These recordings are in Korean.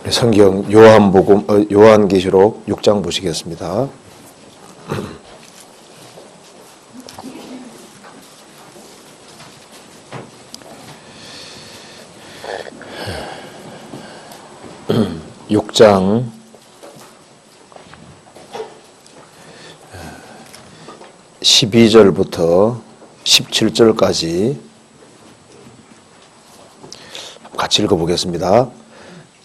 성경 요한계시록 6장 보시겠습니다. 육 장 12절부터 17절까지 같이 읽어보겠습니다.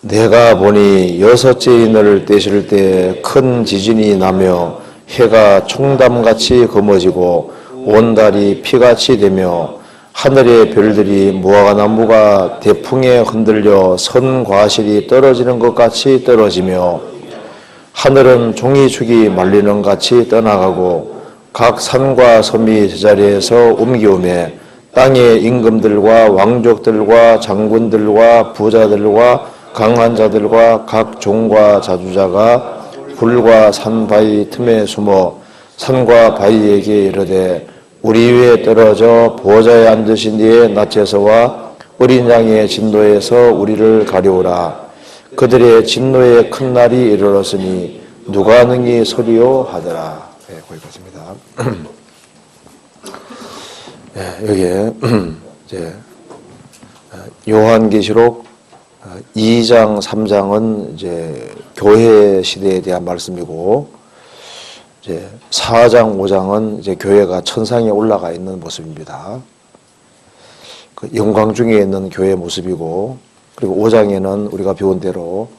내가 보니 여섯째 인을 떼실 때 큰 지진이 나며 해가 총담같이 검어지고 온 달이 피같이 되며 하늘의 별들이 무화과나무가 대풍에 흔들려 선 과실이 떨어지는 것 같이 떨어지며 하늘은 종이축이 말리는 같이 떠나가고 각 산과 섬이 제자리에서 옮기오매 땅의 임금들과 왕족들과 장군들과 부자들과 강한 자들과 각 종과 자주자가 불과 산 바위 틈에 숨어 산과 바위에게 이르되 우리 위에 떨어져 보좌에 앉으신 이의 낯에서와 어린 양의 진노에서 우리를 가려우라. 그들의 진노의 큰 날이 이르렀으니 누가 능히 서리요 하더라. 네, 거기까지입니다. 네, 여기에 이제 요한계시록 2장, 3장은 이제 교회 시대에 대한 말씀이고, 이제 4장, 5장은 이제 교회가 천상에 올라가 있는 모습입니다. 그 영광 중에 있는 교회의 모습이고, 그리고 5장에는 우리가 배운 대로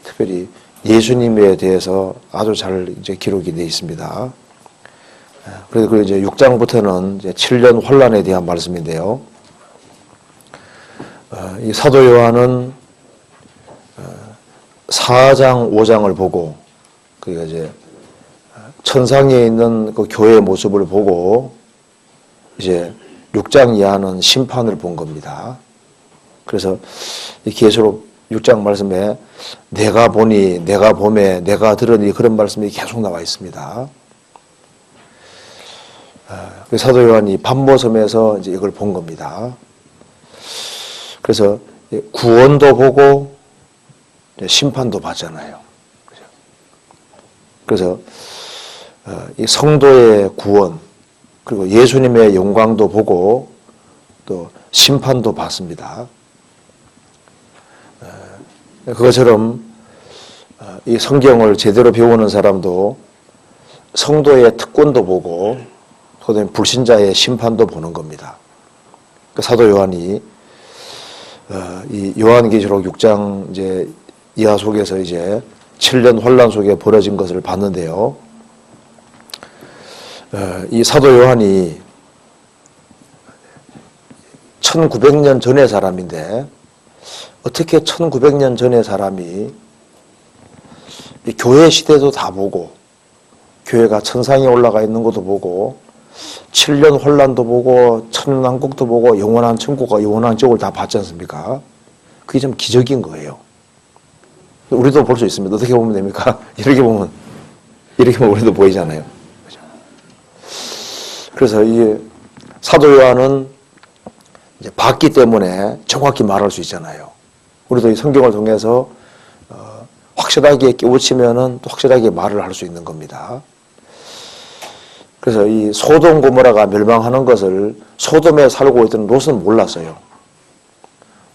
특별히 예수님에 대해서 아주 잘 이제 기록이 되어 있습니다. 그래서 이제 6장부터는 이제 7년 환란에 대한 말씀인데요. 이 사도 요한은 4장, 5장을 보고, 그러니까 이제 천상에 있는 그 교회의 모습을 보고, 이제 6장 이하는 심판을 본 겁니다. 그래서 이 계시록 6장 말씀에 내가 보니, 내가 보매, 내가 들으니 그런 말씀이 계속 나와 있습니다. 사도 요한이 반모섬에서 이제 이걸 본 겁니다. 그래서 구원도 보고 심판도 받잖아요. 그래서 이 성도의 구원 그리고 예수님의 영광도 보고 또 심판도 받습니다. 그것처럼 이 성경을 제대로 배우는 사람도 성도의 특권도 보고 또 불신자의 심판도 보는 겁니다. 사도 요한이 이 요한계시록 6장 이제 이하 속에서 이제 7년 환란 속에 벌어진 것을 봤는데요. 이 사도 요한이 1900년 전의 사람인데 어떻게 1900년 전의 사람이 이 교회 시대도 다 보고 교회가 천상에 올라가 있는 것도 보고 7년 환란도 보고 천년왕국도 보고 영원한 천국과 영원한 지옥을 다 봤지 않습니까? 그게 좀 기적인 거예요. 우리도 볼 수 있습니다. 어떻게 보면 됩니까? 이렇게 보면 우리도 보이잖아요. 그래서 이 사도 요한은 이제 봤기 때문에 정확히 말할 수 있잖아요. 우리도 이 성경을 통해서 확실하게 깨우치면은 또 확실하게 말을 할 수 있는 겁니다. 그래서 이 소돔 고모라가 멸망하는 것을 소돔에 살고 있던 롯은 몰랐어요.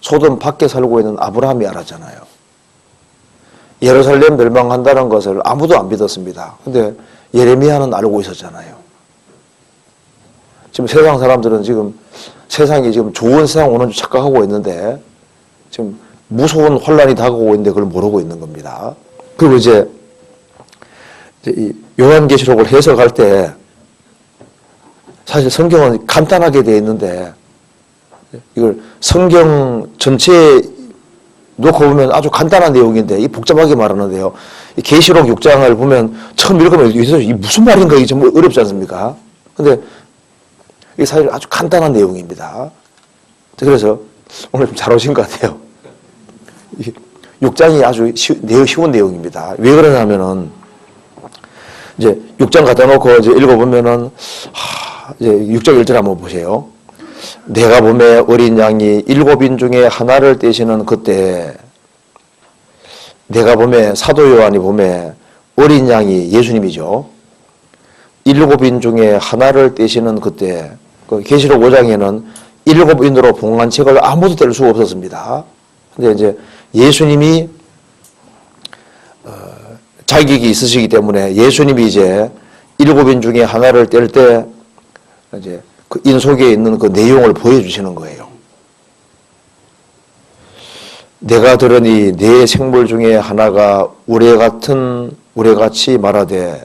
소돔 밖에 살고 있는 아브라함이 알았잖아요. 예루살렘 멸망한다는 것을 아무도 안 믿었습니다. 근데 예레미야는 알고 있었잖아요. 지금 세상 사람들은 지금 세상이 지금 좋은 세상 오는 줄 착각하고 있는데 지금 무서운 혼란이 다가오고 있는데 그걸 모르고 있는 겁니다. 그리고 이제 이 요한계시록을 해석할 때 사실 성경은 간단하게 되어 있는데 이걸 성경 전체에 놓고 보면 아주 간단한 내용인데 이 복잡하게 말하는데요. 이 계시록 6장을 보면 처음 읽으면 이게 무슨 말인가 이게 좀 어렵지 않습니까? 근데 이게 사실 아주 간단한 내용입니다. 그래서 오늘 좀 잘 오신 것 같아요. 6장이 아주 쉬운 내용입니다. 왜 그러냐면은 이제 6장 갖다 놓고 이제 읽어보면은 이제 6장 1절 한번 보세요. 내가 보매 어린 양이 7인 중에 하나를 떼시는 그때 내가 봄에 사도 요한이 봄에 어린 양이 예수님이죠. 7인 중에 하나를 떼시는 그때 그 계시록 5장에는 7인으로 봉한 책을 아무도 뗄 수가 없었습니다. 근데 이제 예수님이 자격이 있으시기 때문에 예수님이 이제 7인 중에 하나를 뗄 때 이제 그 인 속에 있는 그 내용을 보여주시는 거예요. 내가 들으니 네 생물 중에 하나가 우레소리같이 말하되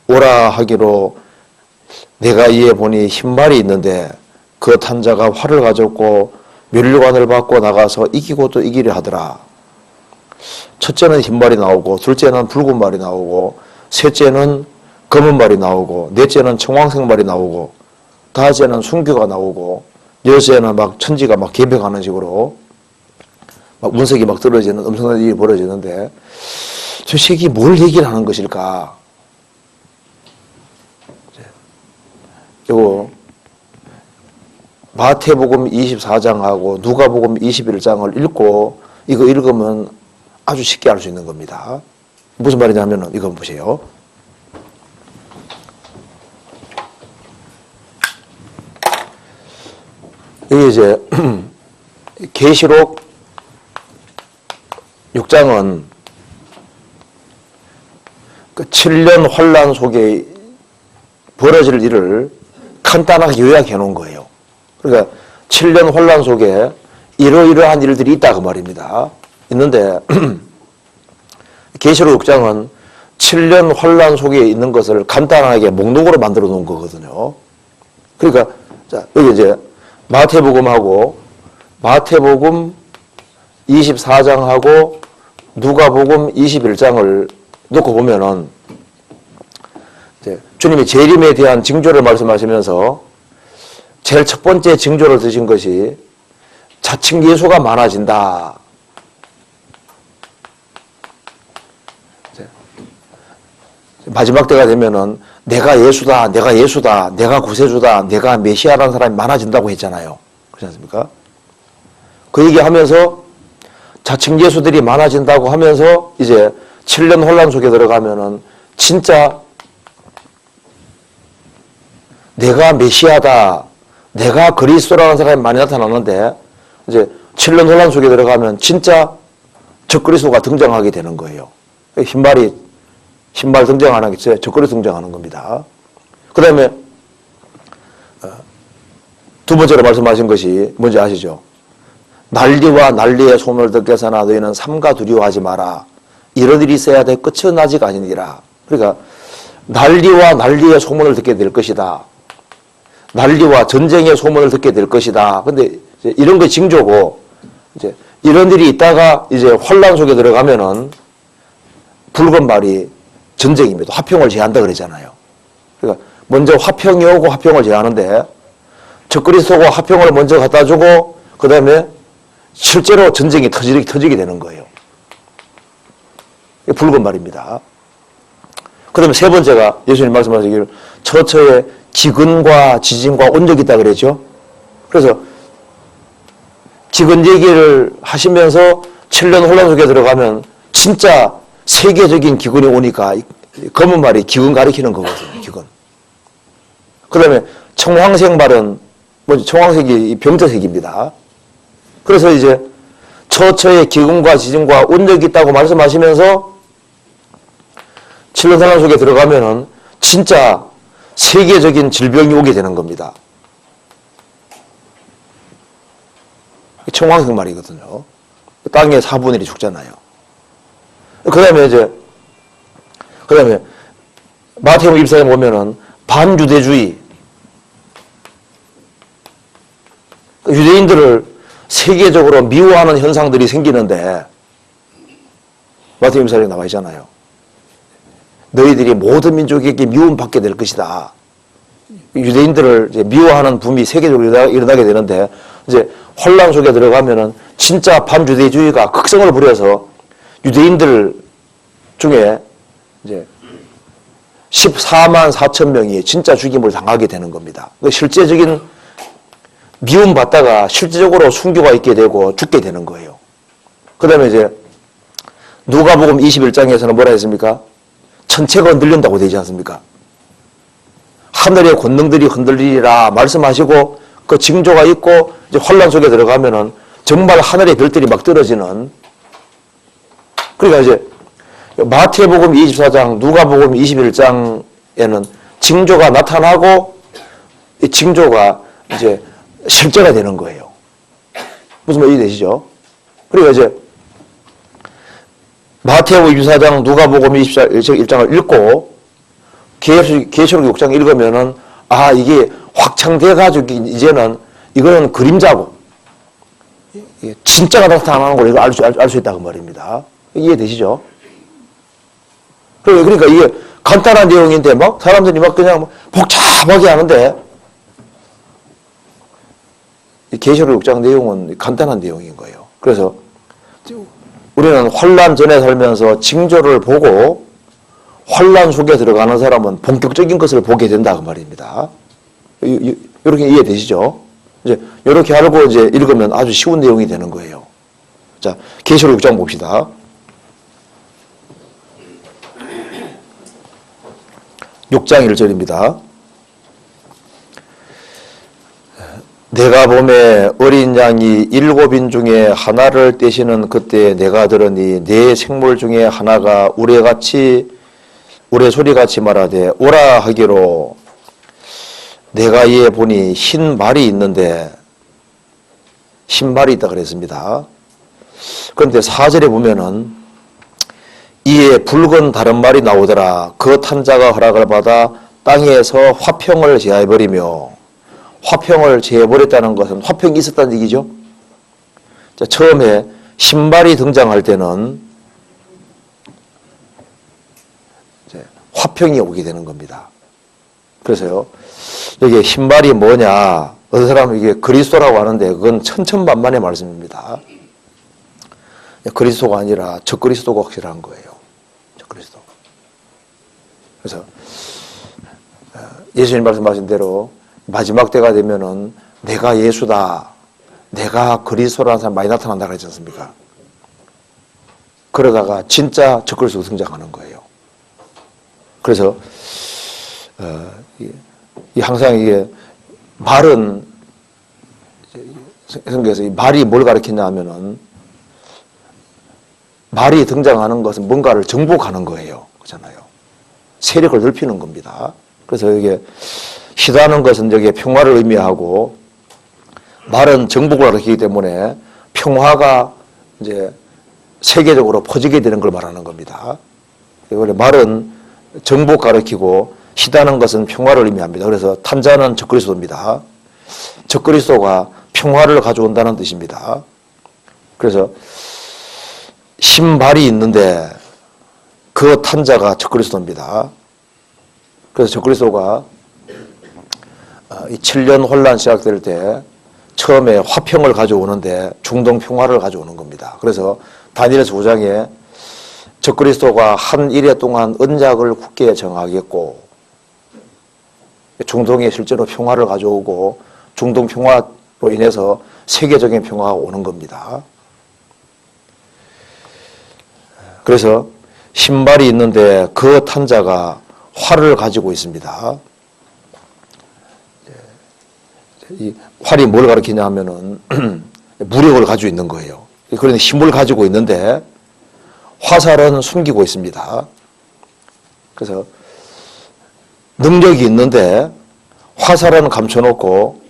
오라 하기로 내가 이에 보니 흰말이 있는데 그 탄 자가 활을 가졌고 면류관을 받고 나가서 이기고 또 이기려 하더라. 첫째는 흰말이 나오고 둘째는 붉은 말이 나오고 셋째는 검은 말이 나오고 넷째는 청황색 말이 나오고 다섯째는 순교가 나오고 여섯째는 막 천지가 막 개벽하는 식으로 막 운석이 막 떨어지는 엄청난 일이 벌어지는데 저 책이 뭘 얘기를 하는 것일까? 요거 마태복음 24장하고 누가복음 21장을 읽고 이거 읽으면 아주 쉽게 알 수 있는 겁니다. 무슨 말이냐면 이거 보세요. 여기 이제 계시록 6장은 그 7년 환란 속에 벌어질 일을 간단하게 요약해 놓은 거예요. 그러니까 7년 환란 속에 이러이러한 일들이 있다 그 말입니다. 있는데 계시록 6장은 7년 환란 속에 있는 것을 간단하게 목록으로 만들어 놓은 거거든요. 그러니까 자, 여기 이제 마태복음 24장하고 누가복음 21장을 놓고 보면은 이제 주님이 재림에 대한 징조를 말씀하시면서 제일 첫 번째 징조를 드신 것이 자칭 예수가 많아진다. 마지막 때가 되면은 내가 예수다, 내가 구세주다, 내가 메시아라는 사람이 많아진다고 했잖아요. 그렇지 않습니까? 그 얘기하면서 자칭 예수들이 많아진다고 하면서 이제 7년 혼란 속에 들어가면은 진짜 내가 메시아다, 내가 그리스도라는 사람이 많이 나타나는데 이제 7년 혼란 속에 들어가면 진짜 적그리스도가 등장하게 되는 거예요. 흰말 등장하는 게 적그리스도 등장하는 겁니다. 그 다음에 두 번째로 말씀하신 것이 뭔지 아시죠? 난리와 난리의 소문을 듣겠으나 너희는 삼가 두려워하지 마라. 이런 일이 있어야 돼 끝은 아직 아니니라. 그러니까 난리와 난리의 소문을 듣게 될 것이다. 난리와 전쟁의 소문을 듣게 될 것이다. 근데 이제 이런 거 징조고 이제 이런 일이 있다가 이제 혼란 속에 들어가면은 붉은 말이 전쟁입니다. 화평을 제한다 그러잖아요. 그러니까 먼저 화평이 오고 화평을 제하는데 적그리스도가 화평을 먼저 갖다 주고 그 다음에 실제로 전쟁이 터지게 되는 거예요. 이게 붉은 말입니다. 그 다음에 세 번째가 예수님 말씀하시기를 처처에 기근과 지진과 온적이 있다 그랬죠. 그래서 기근 얘기를 하시면서 7년 혼란 속에 들어가면 진짜 세계적인 기근이 오니까 검은 말이 기근 가리키는 거거든요. 기근. 그 다음에 청황색 말은 청황색이 병자색입니다. 그래서 이제 처처에 기근과 지진과 온적이 있다고 말씀하시면서 7년 혼란 속에 들어가면은 진짜 세계적인 질병이 오게 되는 겁니다. 청황색 말이거든요. 땅의 4분의 1이 죽잖아요. 그 다음에 마태복음 24장에 보면은 반유대주의, 유대인들을 세계적으로 미워하는 현상들이 생기는데 마태복음 24장에 나와 있잖아요. 너희들이 모든 민족에게 미움받게 될 것이다. 유대인들을 이제 미워하는 붐이 세계적으로 일어나게 되는데 이제 혼란 속에 들어가면은 진짜 반유대주의가 극성을 부려서 유대인들 중에 이제 14만 4천 명이 진짜 죽임을 당하게 되는 겁니다. 실제적인 미움받다가 실제적으로 순교가 있게 되고 죽게 되는 거예요. 그 다음에 이제 누가복음 21장에서는 뭐라 했습니까? 천체가 흔들린다고 되지 않습니까? 하늘의 권능들이 흔들리리라 말씀하시고 그 징조가 있고 이제 환란 속에 들어가면은 정말 하늘의 별들이 막 떨어지는, 그러니까 이제 마태복음 24장, 누가복음 21장에는 징조가 나타나고 이 징조가 이제 실제가 되는 거예요. 무슨 말이 되시죠? 그러니까 이제 마태복음 24장, 누가복음 21장을 읽고 계시록 6장 읽으면은 아, 이게 확장돼 가지고 이제는 이거는 그림자고 진짜가 나타나는 걸 알 수 있다고 말입니다. 이해되시죠? 그러니까 이게 간단한 내용인데 막 사람들이 막 그냥 복잡하게 하는데 계시록 6장 내용은 간단한 내용인 거예요. 그래서 우리는 환란 전에 살면서 징조를 보고 환란 속에 들어가는 사람은 본격적인 것을 보게 된다 그 말입니다. 이렇게 이해되시죠? 이제 이렇게 알고 이제 읽으면 아주 쉬운 내용이 되는 거예요. 자, 계시록 6장 봅시다. 6장 1절입니다. 내가 보매 어린 양이 7인 중에 하나를 떼시는 그때 내가 들으니 네 생물 중에 하나가 우레 소리같이 말하되 오라 하기로 내가 이에 보니 흰 말이 있는데 흰 말이 있다 그랬습니다. 그런데 4절에 보면은 이에 붉은 다른 말이 나오더라. 그 탄자가 허락을 받아 땅에서 화평을 제해버리며, 화평을 제해버렸다는 것은 화평이 있었다는 얘기죠. 자, 처음에 신발이 등장할 때는 이제 화평이 오게 되는 겁니다. 그래서요, 여기 신발이 뭐냐, 어떤 사람은 이게 그리스도라고 하는데 그건 천천만만의 말씀입니다. 그리스도가 아니라 적그리스도가 확실한 거예요. 적그리스도. 그래서 예수님 말씀하신 대로 마지막 때가 되면은 내가 예수다, 내가 그리스도라는 사람 많이 나타난다 그러지 않습니까? 그러다가 진짜 적그리스도가 등장하는 거예요. 그래서 항상 이게 말은 성경에서 이 말이 뭘 가르치냐 하면은 말이 등장하는 것은 뭔가를 정복하는 거예요. 그렇잖아요. 세력을 넓히는 겁니다. 그래서 이게 시다는 것은 여기에 평화를 의미하고 말은 정복을 가르치기 때문에 평화가 이제 세계적으로 퍼지게 되는 걸 말하는 겁니다. 원래 말은 정복 가르치고 시다는 것은 평화를 의미합니다. 그래서 탄자는 적그리스도입니다. 적그리스도가 평화를 가져온다는 뜻입니다. 그래서 신발이 있는데 그 탄자가 적그리스도입니다. 그래서 적그리스도가 이 7년 혼란 시작될 때 처음에 화평을 가져오는데 중동 평화를 가져오는 겁니다. 그래서 다니엘서 9장에 적그리스도가 한 일해 동안 언약을 굳게 정하겠고 중동에 실제로 평화를 가져오고 중동 평화로 인해서 세계적인 평화가 오는 겁니다. 그래서 신발이 있는데 그 탄자가 활을 가지고 있습니다. 이 활이 뭘 가리키냐 하면은 무력을 가지고 있는 거예요. 그런데 힘을 가지고 있는데 화살은 숨기고 있습니다. 그래서 능력이 있는데 화살은 감춰놓고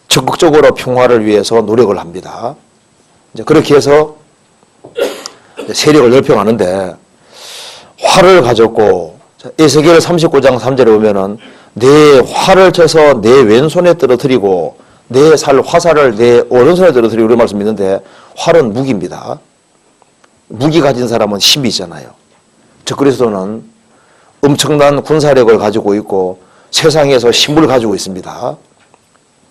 적극적으로 평화를 위해서 노력을 합니다. 이제 그렇게 해서 세력을 넓혀가는데 활을 가졌고 에스겔 39장 3절에 보면은 내 활을 쳐서 내 왼손에 떨어뜨리고 내 화살을 내 오른손에 떨어뜨리고 이런 말씀이 있는데 활은 무기입니다. 무기 가진 사람은 힘이 있잖아요. 적그리스도는 엄청난 군사력을 가지고 있고 세상에서 힘을 가지고 있습니다.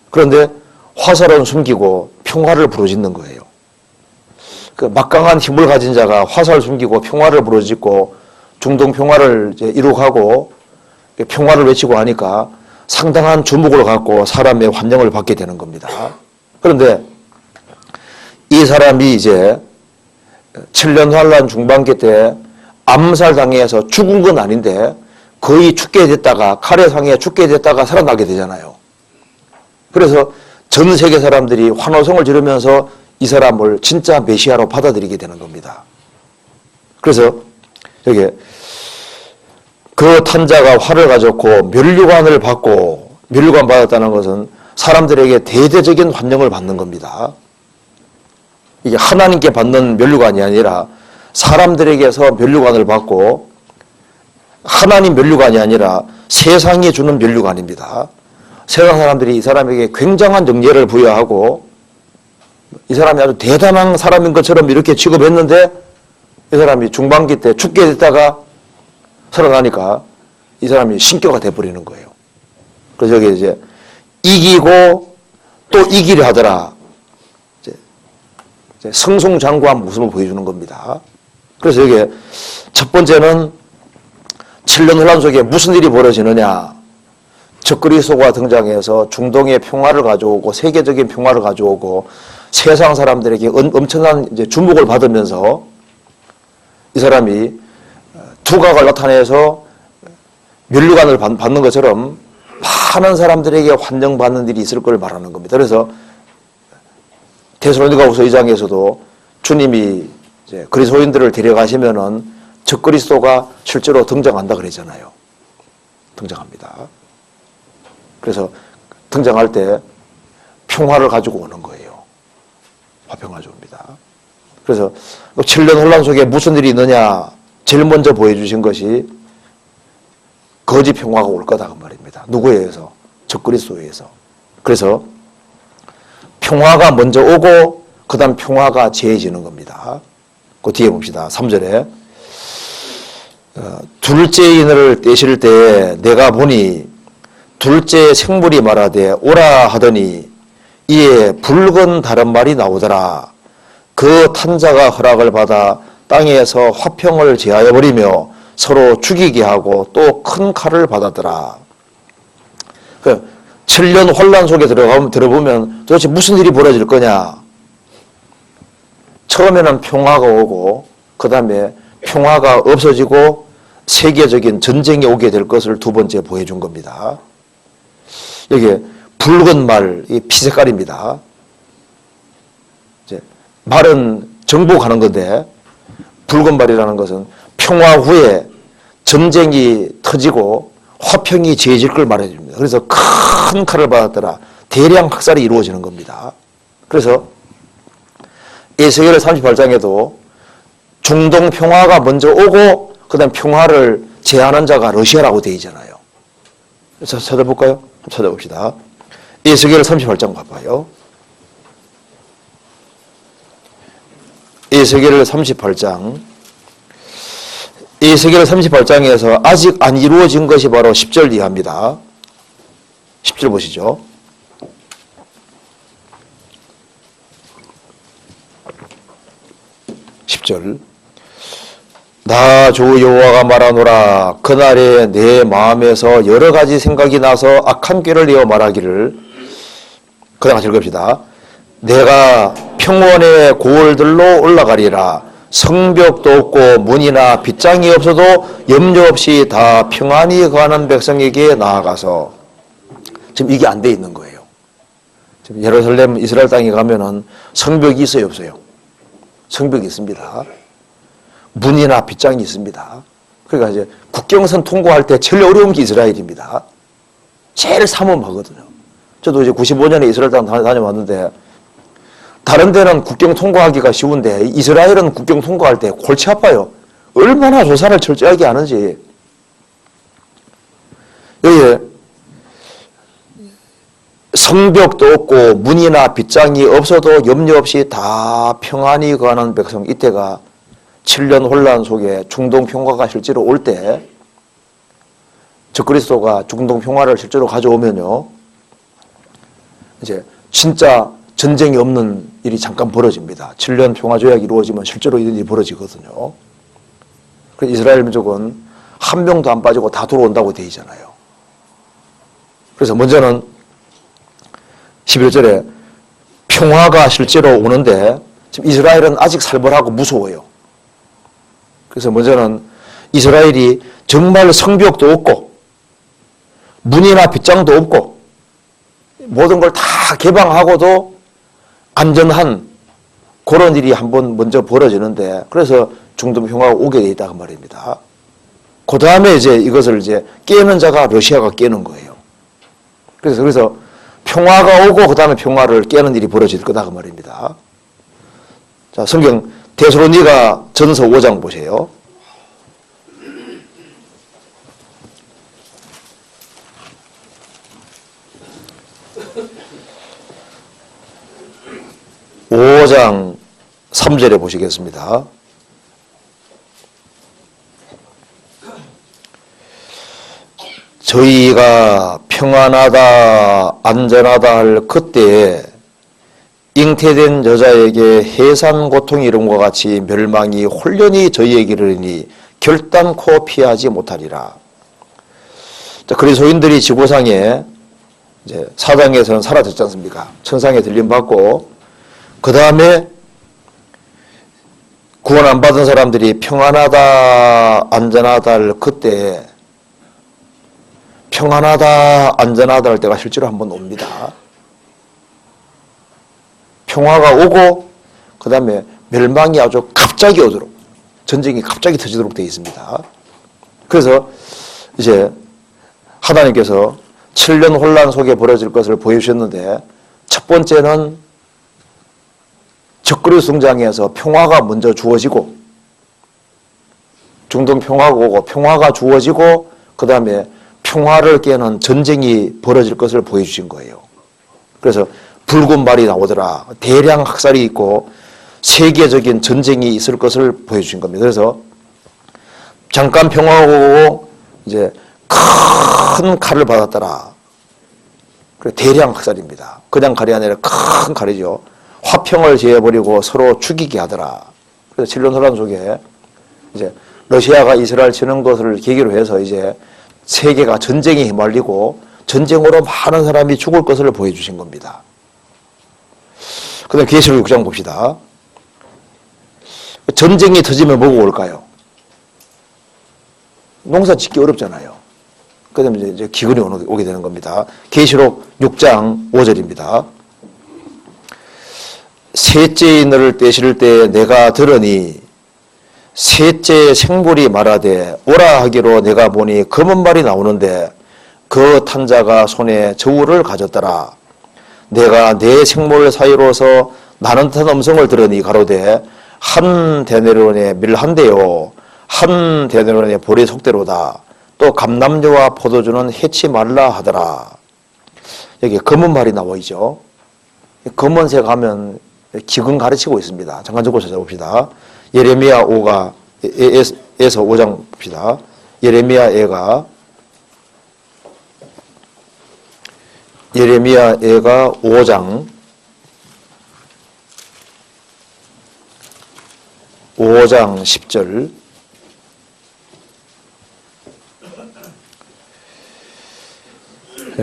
그런데 화살은 숨기고 평화를 부르짖는 거예요. 그 막강한 힘을 가진 자가 화살을 숨기고 평화를 부르짖고 중동 평화를 이제 이룩하고 평화를 외치고 하니까 상당한 주목을 갖고 사람의 환영을 받게 되는 겁니다. 그런데 이 사람이 이제 7년 환란 중반기 때 암살당해서 죽은 건 아닌데 거의 죽게 됐다가 칼에 상해 죽게 됐다가 살아나게 되잖아요. 그래서 전 세계 사람들이 환호성을 지르면서 이 사람을 진짜 메시아로 받아들이게 되는 겁니다. 그래서 여기 그 탄자가 활을 가졌고 면류관을 받고, 면류관 받았다는 것은 사람들에게 대대적인 환영을 받는 겁니다. 이게 하나님께 받는 면류관이 아니라 사람들에게서 면류관을 받고, 하나님 면류관이 아니라 세상이 주는 면류관입니다. 세상 사람들이 이 사람에게 굉장한 영예를 부여하고 이 사람이 아주 대단한 사람인 것처럼 이렇게 취급했는데 이 사람이 중반기 때 죽게 됐다가 살아나니까 이 사람이 신격화 돼버리는 거예요. 그래서 여기 이제 이기고 또 이기려 하더라. 이제 승승장구한 모습을 보여주는 겁니다. 그래서 여기 첫 번째는 7년 혼란 속에 무슨 일이 벌어지느냐. 적그리스도가 등장해서 중동의 평화를 가져오고 세계적인 평화를 가져오고 세상 사람들에게 엄청난 이제 주목을 받으면서 이 사람이 두각을 나타내서 면류관을 받는 것처럼 많은 사람들에게 환영받는 일이 있을 걸 말하는 겁니다. 그래서 데살로니가후서 2장에서도 주님이 이제 그리스도인들을 데려가시면은 적그리스도가 실제로 등장한다 그랬잖아요. 등장합니다. 그래서 등장할 때 평화를 가지고 오는 거예요. 화평을 가져옵니다. 그래서 7년 혼란 속에 무슨 일이 있느냐 제일 먼저 보여주신 것이 거짓 평화가 올 거다 그 말입니다. 누구에 의해서? 적그리스도에 의해서. 그래서 평화가 먼저 오고 그 다음 평화가 제해지는 겁니다. 그 뒤에 봅시다. 3절에 둘째인을 떼실 때 내가 보니 둘째 생물이 말하되 오라 하더니 이에 붉은 다른 말이 나오더라. 그 탄자가 허락을 받아 땅에서 화평을 제하여 버리며 서로 죽이게 하고 또 큰 칼을 받았더라. 7년 혼란 속에 들어보면 도대체 무슨 일이 벌어질 거냐. 처음에는 평화가 오고 그 다음에 평화가 없어지고 세계적인 전쟁이 오게 될 것을 두 번째 보여준 겁니다. 여기 붉은 말, 이 피색깔입니다. 이제 말은 정복하는 건데 붉은 말이라는 것은 평화 후에 전쟁이 터지고 화평이 제해질 걸 말해줍니다. 그래서 큰 칼을 받았더라. 대량 학살이 이루어지는 겁니다. 그래서 에스겔 38장에도 중동 평화가 먼저 오고 그 다음 평화를 제한한 자가 러시아라고 되어 있잖아요. 그래서 찾아볼까요? 찾아봅시다. 에스겔 38장 봐봐요. 에스겔 38장. 에스겔 38장에서 아직 안 이루어진 것이 바로 10절 이하입니다. 10절 보시죠. 10절. 나 주 여호와가 말하노라. 그날에 내 마음에서 여러 가지 생각이 나서 악한 꾀를 내어 말하기를. 그다음 같이 읽읍시다. 내가 평원의 고을들로 올라가리라. 성벽도 없고 문이나 빗장이 없어도 염려 없이 다 평안히 거하는 백성에게 나아가서. 지금 이게 안 돼 있는 거예요. 지금 예루살렘 이스라엘 땅에 가면은 성벽이 있어요, 없어요? 성벽이 있습니다. 문이나 빗장이 있습니다. 그러니까 이제 국경선 통과할 때 제일 어려운 게 이스라엘입니다. 제일 삼엄하거든요. 저도 이제 95년에 이스라엘 땅 다녀왔는데 다른 데는 국경 통과하기가 쉬운데 이스라엘은 국경 통과할 때 골치 아파요. 얼마나 조사를 철저하게 하는지. 여기 성벽도 없고 문이나 빗장이 없어도 염려 없이 다 평안히 거하는 백성. 이때가 7년 혼란 속에 중동 평화가 실제로 올 때 적그리스도가 중동 평화를 실제로 가져오면요. 이제 진짜 전쟁이 없는 일이 잠깐 벌어집니다. 7년 평화 조약이 이루어지면 실제로 이런 일이 벌어지거든요. 그래서 이스라엘 민족은 한 명도 안 빠지고 다 들어온다고 되어 있잖아요. 그래서 먼저는 11절에 평화가 실제로 오는데 지금 이스라엘은 아직 살벌하고 무서워요. 그래서 먼저는 이스라엘이 정말 성벽도 없고 문이나 빗장도 없고 모든 걸 다 개방하고도 안전한 그런 일이 한번 먼저 벌어지는데, 그래서 중동 평화가 오게 돼 있다 그 말입니다. 그 다음에 이제 이것을 이제 깨는 자가 러시아가 깨는 거예요. 그래서 평화가 오고 그 다음에 평화를 깨는 일이 벌어질 거다 그 말입니다. 자, 성경 데살로니가 전서 5장 보세요. (5장) 3절에 보시겠습니다. 저희가 평안하다 안전하다 할 그때에 잉태된 여자에게 해산 고통이 이름과 같이 멸망이 홀연히 저희에게 이르니 결단코 피하지 못하리라. 자, 그리스도인들이 지구상에 이제 사당에서는 사라졌지 않습니까? 천상에 들림 받고 그 다음에 구원 안 받은 사람들이 평안하다 안전하다 할 그때 평안하다 안전하다 할 때가 실제로 한번 옵니다. 평화가 오고 그 다음에 멸망이 아주 갑자기 오도록, 전쟁이 갑자기 터지도록 되어 있습니다. 그래서 이제 하나님께서 7년 혼란 속에 벌어질 것을 보여주셨는데, 첫 번째는 적그리스도 성장에서 평화가 먼저 주어지고 중동 평화가 오고 평화가 주어지고 그 다음에 평화를 깨는 전쟁이 벌어질 것을 보여주신 거예요. 그래서 붉은 말이 나오더라. 대량 학살이 있고 세계적인 전쟁이 있을 것을 보여주신 겁니다. 그래서 잠깐 평화가 오고 이제 큰 칼을 받았더라. 대량 학살입니다. 그냥 칼이 아니라 큰 칼이죠. 화평을 제해버리고 서로 죽이게 하더라. 그래서 7년 혼란 속에 이제 러시아가 이스라엘 치는 것을 계기로 해서 이제 세계가 전쟁에 휘말리고 전쟁으로 많은 사람이 죽을 것을 보여주신 겁니다. 그 다음에 계시록 6장 봅시다. 전쟁이 터지면 뭐가 올까요? 농사 짓기 어렵잖아요. 그 다음에 이제 기근이 오게 되는 겁니다. 계시록 6장 5절입니다. 셋째의 너를 떼실 때 내가 들으니 셋째 생물이 말하되 오라 하기로 내가 보니 검은 말이 나오는데 그 탄자가 손에 저울을 가졌더라. 내가 네 생물 사이로서 나는 듯한 음성을 들으니 가로되 한 데나리온의 밀 한 대요 한 데나리온의 보리 속대로다. 또 감람류와 포도주는 해치 말라 하더라. 여기 검은 말이 나와 있죠. 검은색 하면 기근 가르치고 있습니다. 잠깐 적고 찾아봅시다. 예레미야 5가 에서 5장 봅시다. 예레미야 애가 5장 10절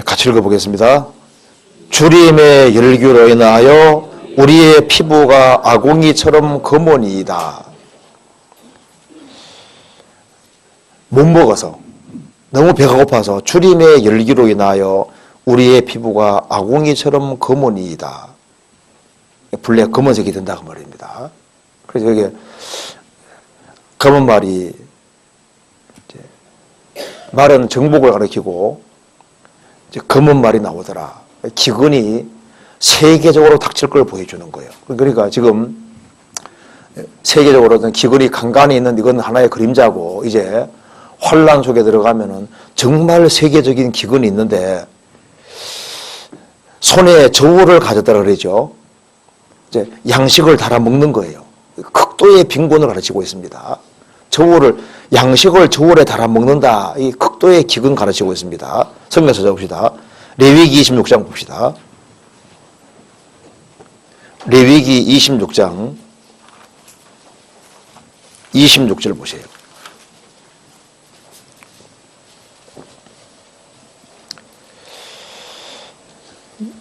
같이 읽어보겠습니다. 주림의 열규로 인하여 우리의 피부가 아궁이처럼 검으니이다. 못 먹어서 너무 배가 고파서 주림의 열기로 인하여 우리의 피부가 아궁이처럼 검으니이다. 블랙 검은색이 된다 그 말입니다. 그래서 여기 검은 말이 말은 정복을 가리키고 이제 검은 말이 나오더라. 기근이 세계적으로 닥칠 걸 보여주는 거예요. 그러니까 지금 세계적으로는 기근이 간간히 있는 이건 하나의 그림자고 이제 환란 속에 들어가면은 정말 세계적인 기근이 있는데 손에 저울을 가졌다고 그러죠. 이제 양식을 달아 먹는 거예요. 극도의 빈곤을 가르치고 있습니다. 양식을 저울에 달아 먹는다. 이 극도의 기근 가르치고 있습니다. 성경 찾아봅시다. 레위기 26장 봅시다. 레위기 26장 26절 보세요.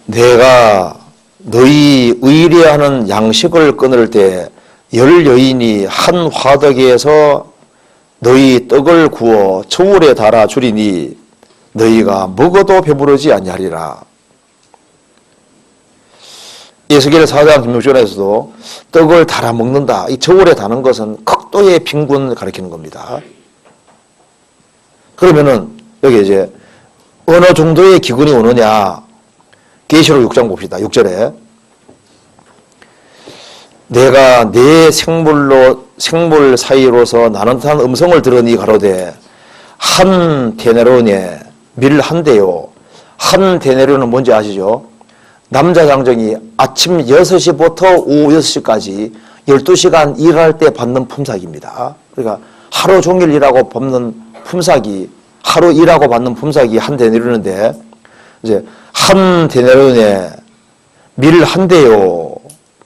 내가 너희 의뢰하는 양식을 끊을 때 10여인이 한 화덕에서 너희 떡을 구워 저울에 달아 주리니 너희가 먹어도 배부르지 아니하리라. 에스겔 4장 16절에서도 떡을 달아 먹는다. 이 저울에 다는 것은 극도의 빈곤을 가리키는 겁니다. 그러면은 여기 이제 어느 정도의 기근이 오느냐? 계시록 6장 봅시다. 6절에 내가 내 생물 사이로서 나는 듯한 음성을 들으니 가로되 한 데나리온에 밀 한 대요. 한 데나리온은 뭔지 아시죠? 남자 장정이 아침 6시부터 오후 6시까지 12시간 일할 때 받는 품삯입니다. 그러니까 하루 종일 일하고 받는 품삯이 하루 일하고 받는 품삯이 한 데나리온인데 이제 한 데나리온에 밀 한 대요.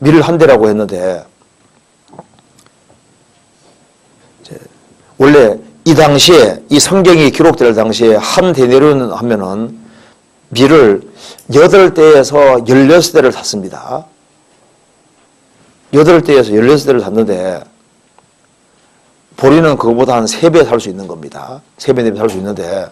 밀 한 대라고 했는데 원래 이 당시에 이 성경이 기록될 당시에 한 데나리온 하면은 밀을 8대에서 16대를 샀습니다. 8대에서 16대를 샀는데 보리는 그거보다 한 3배 살 수 있는 겁니다. 3배, 4배 살 수 있는데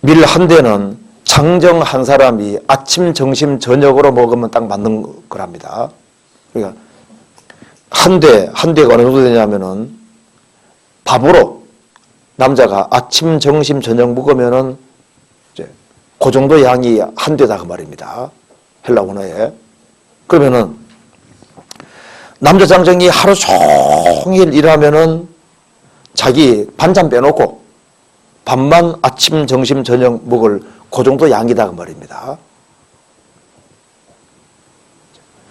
밀 한 대는 장정 한 사람이 아침, 점심, 저녁으로 먹으면 딱 맞는 거랍니다. 그러니까 한 대가 어느 정도 되냐면은 밥으로 남자가 아침, 점심, 저녁 먹으면은 이제 그 정도 양이 한 대다 그 말입니다. 헬라 원어에. 그러면은 남자 장정이 하루 종일 일하면은 자기 반찬 빼놓고 밥만 아침, 점심, 저녁 먹을 그 정도 양이다 그 말입니다.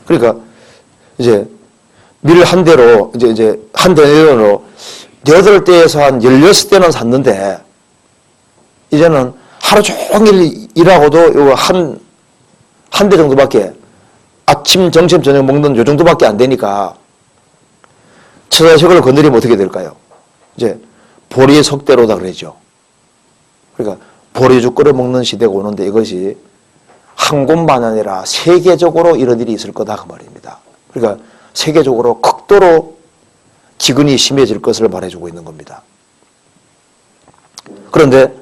그러니까 이제 밀 한 대로 이제 한 대로 8대에서 한 16대는 샀는데 이제는 하루 종일 일하고도 요거 한 대 정도밖에 아침, 점심, 저녁 먹는 요 정도밖에 안 되니까 처자식을 건드리면 어떻게 될까요? 이제 보리 석대로다 그러죠. 그러니까 보리죽 끓여 먹는 시대가 오는데 이것이 한 곳만 아니라 세계적으로 이런 일이 있을 거다 그 말입니다. 그러니까 세계적으로 극도로 기근이 심해질 것을 말해주고 있는 겁니다. 그런데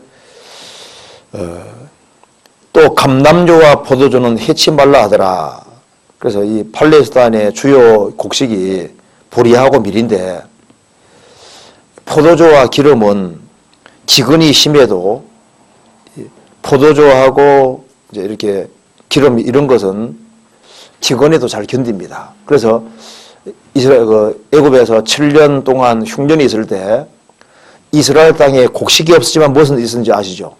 또 감람조와 포도주는 해치 말라 하더라. 그래서 이 팔레스타인의 주요 곡식이 보리하고 밀인데 포도주와 기름은 기근이 심해도 포도주하고 이제 이렇게 기름 이런 것은 기근에도 잘 견딥니다. 그래서 애굽에서 7년 동안 흉년이 있을 때 이스라엘 땅에 곡식이 없었지만 무엇은 있었는지 아시죠?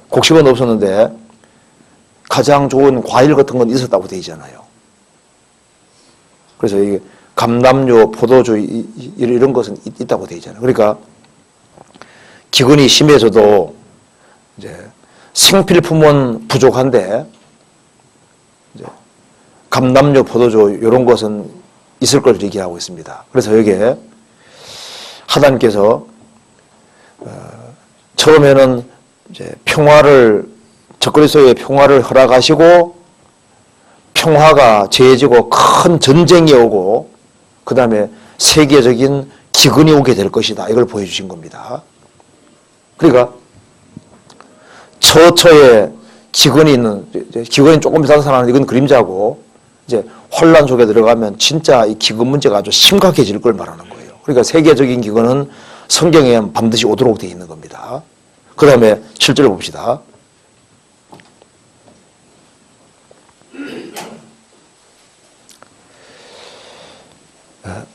곡식은 없었는데 가장 좋은 과일 같은 건 있었다고 되어 있잖아요. 그래서 이게 감람류, 포도주 이런 것은 있다고 되어 있잖아요. 그러니까 기근이 심해져도 이제 생필품은 부족한데 이제 감람류, 포도주 이런 것은 있을 걸 얘기하고 있습니다. 그래서 여기에 하나님께서 처음에는 이제 적그리스도의 평화를 허락하시고 평화가 재해지고 큰 전쟁이 오고 그 다음에 세계적인 기근이 오게 될 것이다. 이걸 보여주신 겁니다. 그러니까 처처에 기근이 조금 나타나는 이건 그림자고 이제 혼란 속에 들어가면 진짜 이 기근 문제가 아주 심각해질 걸 말하는 거예요. 그러니까 세계적인 기근은 성경에 반드시 오도록 되어 있는 겁니다. 그 다음에 7절 봅시다.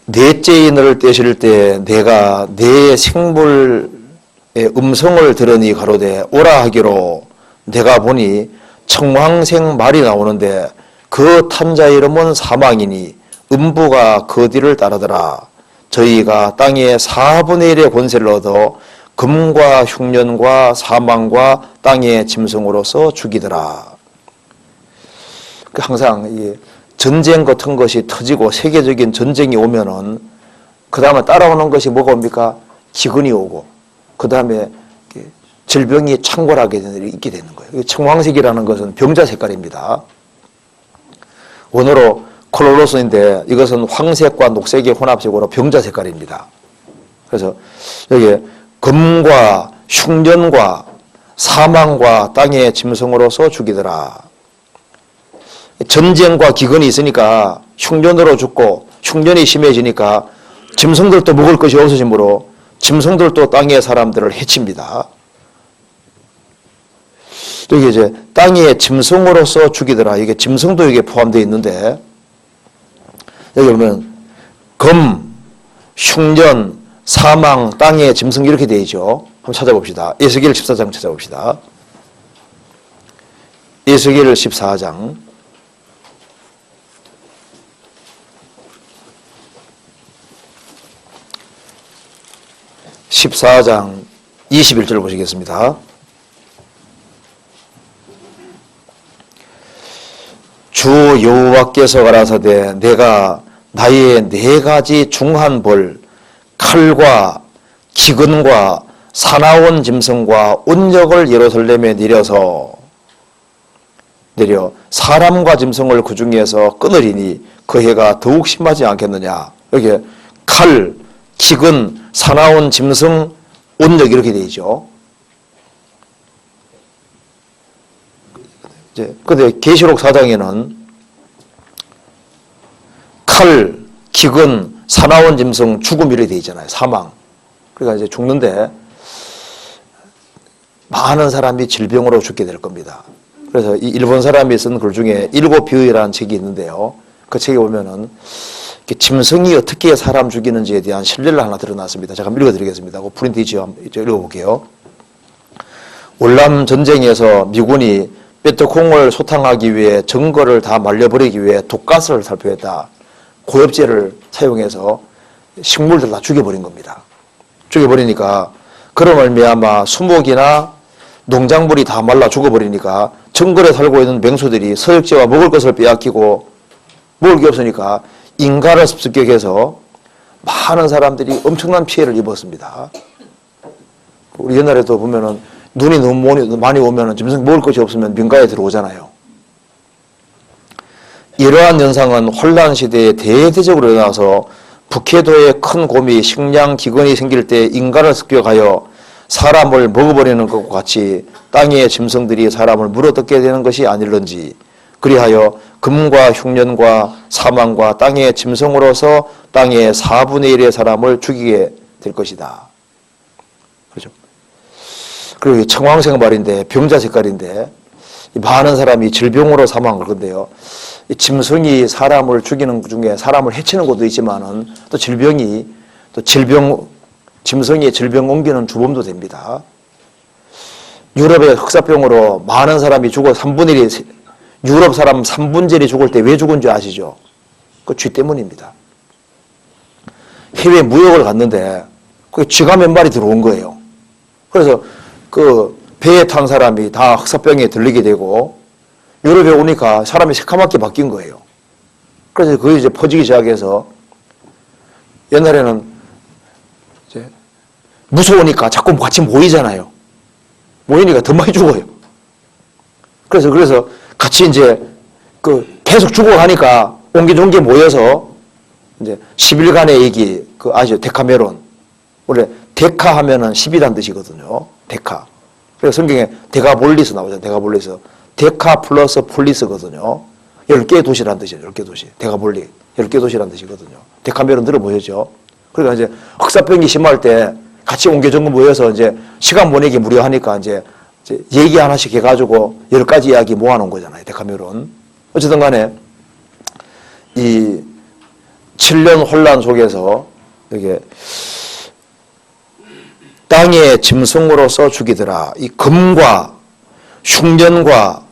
넷째 인을 떼실 때 내가 내 생물의 음성을 들으니 가로되 오라 하기로 내가 보니 청황색 말이 나오는데 그 탄자 이름은 사망이니 음부가 그 뒤를 따르더라. 저희가 땅의 4분의 1의 권세를 얻어 금과 흉년과 사망과 땅의 짐승으로서 죽이더라. 항상 이 전쟁 같은 것이 터지고 세계적인 전쟁이 오면은 그 다음에 따라오는 것이 뭐가 옵니까? 기근이 오고 그 다음에 질병이 창궐하게 되는 일이 있게 되는 거예요. 청황색이라는 것은 병자 색깔입니다. 원어로 콜로로스인데 이것은 황색과 녹색의 혼합색으로 병자 색깔입니다. 그래서 여기에 금과 흉년과 사망과 땅의 짐승으로서 죽이더라. 전쟁과 기근이 있으니까 흉년으로 죽고 흉년이 심해지니까 짐승들도 먹을 것이 없어지므로 짐승들도 땅의 사람들을 해칩니다. 여기 이제 땅의 짐승으로서 죽이더라. 이게 짐승도 여기에 포함되어 있는데 여기 보면 금, 흉년, 사망, 땅의 짐승 이렇게 되어 있죠. 한번 찾아봅시다. 에스겔 14장 찾아봅시다. 에스겔 14장 14장 21절 보시겠습니다. 주 여호와께서 가라사대 내가 나의 4가지 중한 벌 칼과 기근과 사나운 짐승과 온역을 예루살렘에 내려 사람과 짐승을 그 중에서 끊으리니 그 해가 더욱 심하지 않겠느냐. 여기에 칼, 기근, 사나운 짐승, 온역 이렇게 되어 있죠. 근데 계시록 4장에는 칼, 기근, 사나운 짐승, 죽음 이렇게 되어 있잖아요. 사망. 그러니까 이제 죽는데 많은 사람이 질병으로 죽게 될 겁니다. 그래서 이 일본 사람이 쓴 글 중에 일곱 비유라는 책이 있는데요. 그 책에 보면은 짐승이 어떻게 사람 죽이는지에 대한 실례를 하나 드러났습니다. 제가 한번 읽어드리겠습니다. 그 프린트지어 한번 읽어볼게요. 월남 전쟁에서 미군이 베트콩을 소탕하기 위해 증거를 다 말려버리기 위해 독가스를 살포했다. 고엽제를 사용해서 식물들 다 죽여버린 겁니다. 죽여버리니까 그런 말미암아 수목이나 농작물이 다 말라 죽어버리니까 정글에 살고 있는 맹수들이 서역지와 먹을 것을 빼앗기고 먹을 게 없으니까 인간을 습격해서 많은 사람들이 엄청난 피해를 입었습니다. 우리 옛날에도 보면은 눈이 너무 많이 오면은 짐승 먹을 것이 없으면 민가에 들어오잖아요. 이러한 현상은 혼란 시대에 대대적으로 일어나서 북해도에 큰 곰이 식량 기근이 생길 때 인간을 습격하여 사람을 먹어버리는 것과 같이 땅의 짐승들이 사람을 물어뜯게 되는 것이 아닐런지. 그리하여 금과 흉년과 사망과 땅의 짐승으로서 땅의 4분의 1의 사람을 죽이게 될 것이다. 그렇죠? 그리고 청황색 말인데 병자 색깔인데 많은 사람이 질병으로 사망할 건데요. 짐승이 사람을 죽이는 중에 사람을 해치는 것도 있지만은 또 짐승이 질병 옮기는 주범도 됩니다. 유럽의 흑사병으로 많은 사람이 죽어 3분의 1이 유럽 사람 3분의 1이 죽을 때 왜 죽은 줄 아시죠? 그 쥐 때문입니다. 해외 무역을 갔는데 그 쥐가 몇 마리 들어온 거예요. 그래서 그 배에 탄 사람이 다 흑사병에 들리게 되고 유럽에 오니까 사람이 새카맣게 바뀐 거예요. 그래서 그게 이제 퍼지기 시작해서 옛날에는 이제 무서우니까 자꾸 같이 모이잖아요. 모이니까 더 많이 죽어요. 그래서 같이 이제 계속 죽어가니까 옹기종기 모여서 이제 10일간의 얘기 아시죠? 데카메론. 원래 데카 하면은 10이란 뜻이거든요. 데카. 그래서 성경에 데가볼리스 나오잖아요. 데가볼리스. 데카 플러스 폴리스거든요. 10개의 도시라는 뜻이에요. 10개 도시. 데가볼리. 10개 도시라는 뜻이거든요. 데카메론 들어보셨죠? 그러니까 이제 흑사병이 심할 때 같이 옹기종기 모여서 이제 시간 보내기 무료하니까 이제 얘기 하나씩 해가지고 10가지 이야기 모아놓은 거잖아요. 데카메론. 어쨌든 간에 이 7년 혼란 속에서 이게 땅의 짐승으로서 죽이더라. 이 금과 흉년과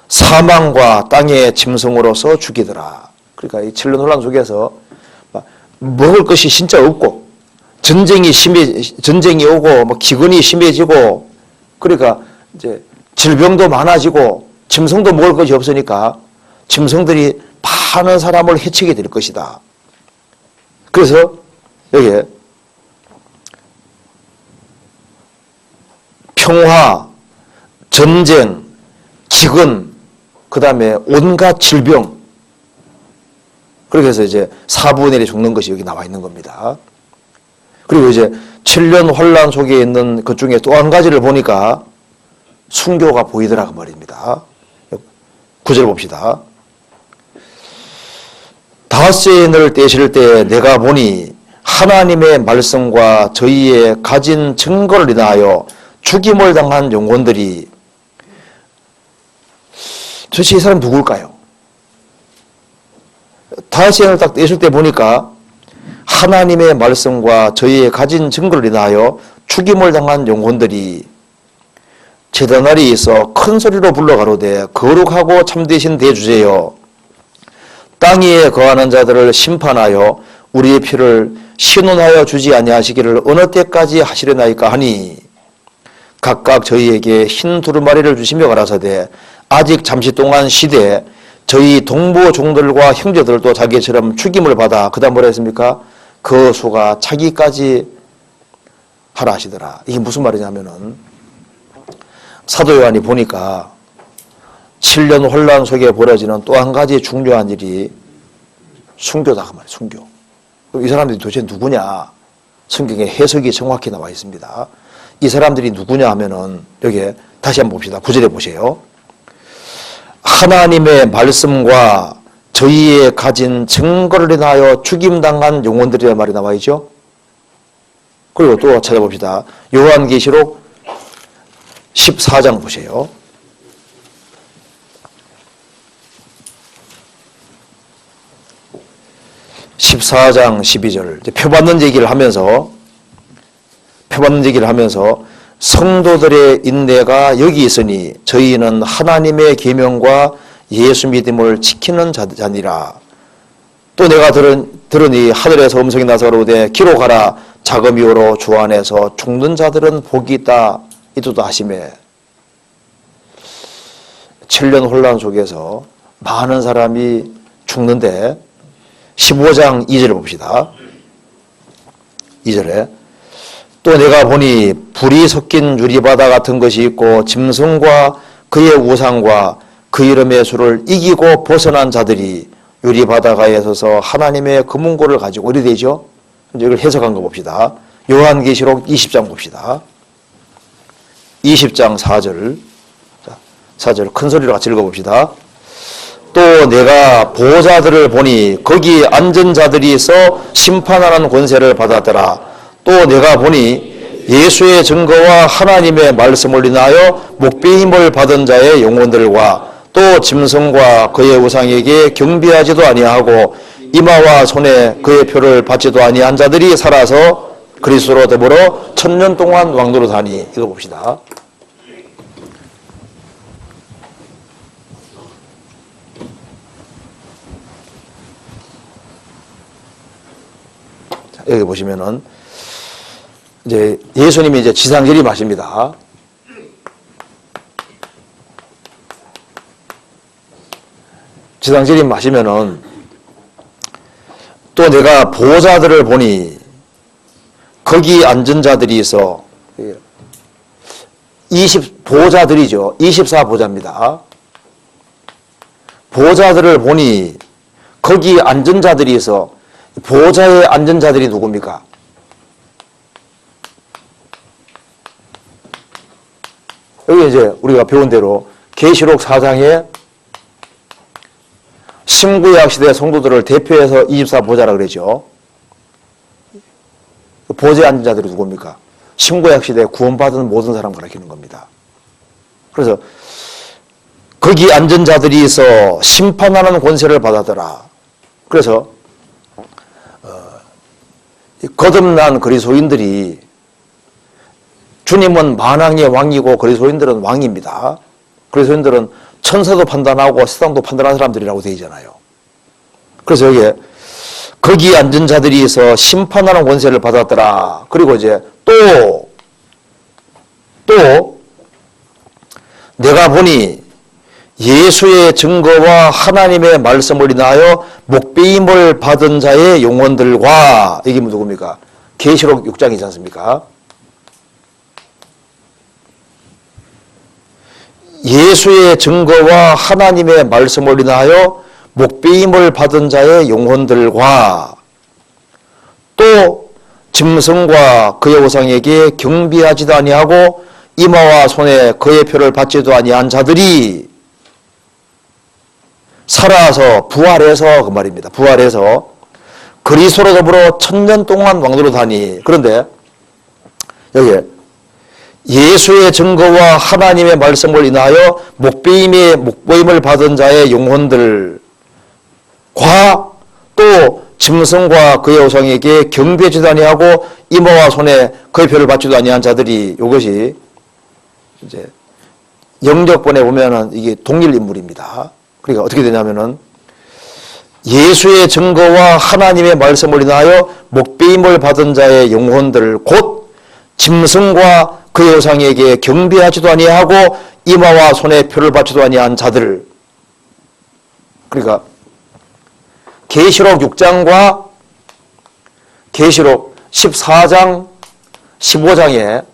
사망과 땅의 짐승으로서 죽이더라. 그러니까 이 7년 혼란 속에서 먹을 것이 진짜 없고 전쟁이 오고 뭐 기근이 심해지고 그러니까 이제 질병도 많아지고 짐승도 먹을 것이 없으니까 짐승들이 많은 사람을 해치게 될 것이다. 그래서 여기에 평화, 전쟁, 기근, 그 다음에 온갖 질병. 그렇게 해서 이제 4분의 1이 죽는 것이 여기 나와 있는 겁니다. 그리고 이제 7년 환란 속에 있는 것 중에 또 한 가지를 보니까 순교가 보이더라 그 말입니다. 9절 봅시다. 닷새의 늘 떼실 때 내가 보니 하나님의 말씀과 저희의 가진 증거를 인하여 죽임을 당한 영혼들이, 도대체 이 사람 누굴까요? 닷새의 늘 딱 떼실 때 보니까 하나님의 말씀과 저희의 가진 증거를 인하여 죽임을 당한 영혼들이 제단 아래에 있어 큰 소리로 불러가로되 거룩하고 참되신 대주제여, 땅 위에 거하는 자들을 심판하여 우리의 피를 신원하여 주지 아니하시기를 어느 때까지 하시려나이까 하니, 각각 저희에게 흰 두루마리를 주시며 가라사대 아직 잠시 동안 쉬되 저희 동부 종들과 형제들도 자기처럼 죽임을 받아, 그 다음 뭐라 했습니까? 그 수가 차기까지 하라 하시더라. 이게 무슨 말이냐면은 사도 요한이 보니까 7년 혼란 속에 벌어지는 또 한 가지 중요한 일이 순교다 그 말이에요. 순교. 이 사람들이 도대체 누구냐? 성경에 해석이 정확히 나와 있습니다. 이 사람들이 누구냐 하면은 여기에 다시 한번 봅시다. 9절에 보세요. 하나님의 말씀과 저희의 가진 증거를 인하여 죽임당한 영혼들이라는 말이 나와 있죠. 그리고 또 찾아봅시다. 요한계시록 14장 보세요. 14장 12절 표받는 얘기를 하면서 성도들의 인내가 여기 있으니 저희는 하나님의 계명과 예수 믿음을 지키는 자니라. 또 내가 들으니 하늘에서 음성이 나서 가로되 기록하라, 작은 이후로 주 안에서 죽는 자들은 복이 있다 이도다 하시매. 7년 혼란 속에서 많은 사람이 죽는데 15장 2절을 봅시다. 2절에 또 내가 보니 불이 섞인 유리바다 같은 것이 있고 짐승과 그의 우상과 그 이름의 수를 이기고 벗어난 자들이 유리바다가에 서서 하나님의 금은고를 가지고 어디 되죠? 이걸 해석한 거 봅시다. 요한계시록 20장 봅시다. 20장 4절. 4절 큰 소리로 같이 읽어봅시다. 또 내가 보호자들을 보니 거기 앉은 자들이 있어 심판하는 권세를 받았더라. 또 내가 보니 예수의 증거와 하나님의 말씀을 인하여 목배임을 받은 자의 영혼들과 또 짐승과 그의 우상에게 경배하지도 아니하고 이마와 손에 그의 표를 받지도 아니한 자들이 살아서 그리스도로 더불어 1000년 동안 왕노릇하니. 이거 봅시다. 자, 여기 보시면은 이제 예수님이 이제 지상재림하십니다. 지상재림하시면은 또 내가 보호자들을 보니 거기 앉은 자들이 있어. 보호자들이죠. 24보좌입니다. 보호자들을 보니 거기 앉은 자들이 있어. 보호자에 앉은 자들이 누굽니까? 여기 이제 우리가 배운 대로 계시록 4장에 신구약 시대 성도들을 대표해서 24보좌라 그러죠. 보좌에 앉은 자들이 누굽니까? 신구약 시대에 구원받은 모든 사람을 가리키는 겁니다. 그래서 거기 앉은 자들이 있어 심판하는 권세를 받았더라. 그래서 거듭난 그리스도인들이, 주님은 만왕의 왕이고 그리스도인들은 왕입니다. 그리스도인들은 천사도 판단하고 세상도 판단하는 사람들이라고 되어 있잖아요. 그래서 여기에 거기 앉은 자들이 있어 심판하는 권세를 받았더라. 그리고 이제 또 내가 보니 예수의 증거와 하나님의 말씀을 인하여 목배임을 받은 자의 영혼들과, 이게 누굽니까? 계시록 6장이지 않습니까? 예수의 증거와 하나님의 말씀을 인하여 목배임을 받은 자의 영혼들과 또 짐승과 그의 우상에게 경배하지도 아니하고 이마와 손에 그의 표를 받지도 아니한 자들이 살아서 부활해서 그 말입니다. 부활해서 그리스도로 더불어 천년 동안 왕노릇하니. 그런데 여기 예수의 증거와 하나님의 말씀을 인하여 목배임을 받은 자의 영혼들과 또 짐승과 그의 우상에게 경배하지도 아니하고 이마와 손에 그의 표를 받지도 아니한 자들이, 이것이 이제 영적본에 보면은 이게 동일 인물입니다. 그러니까 어떻게 되냐면은 예수의 증거와 하나님의 말씀을 인하여 목배임을 받은 자의 영혼들, 곧 짐승과 그의 우상에게 경배하지도 아니하고 이마와 손에 표를 받지도 아니한 자들. 그러니까 계시록 6장과 계시록 14장, 15장에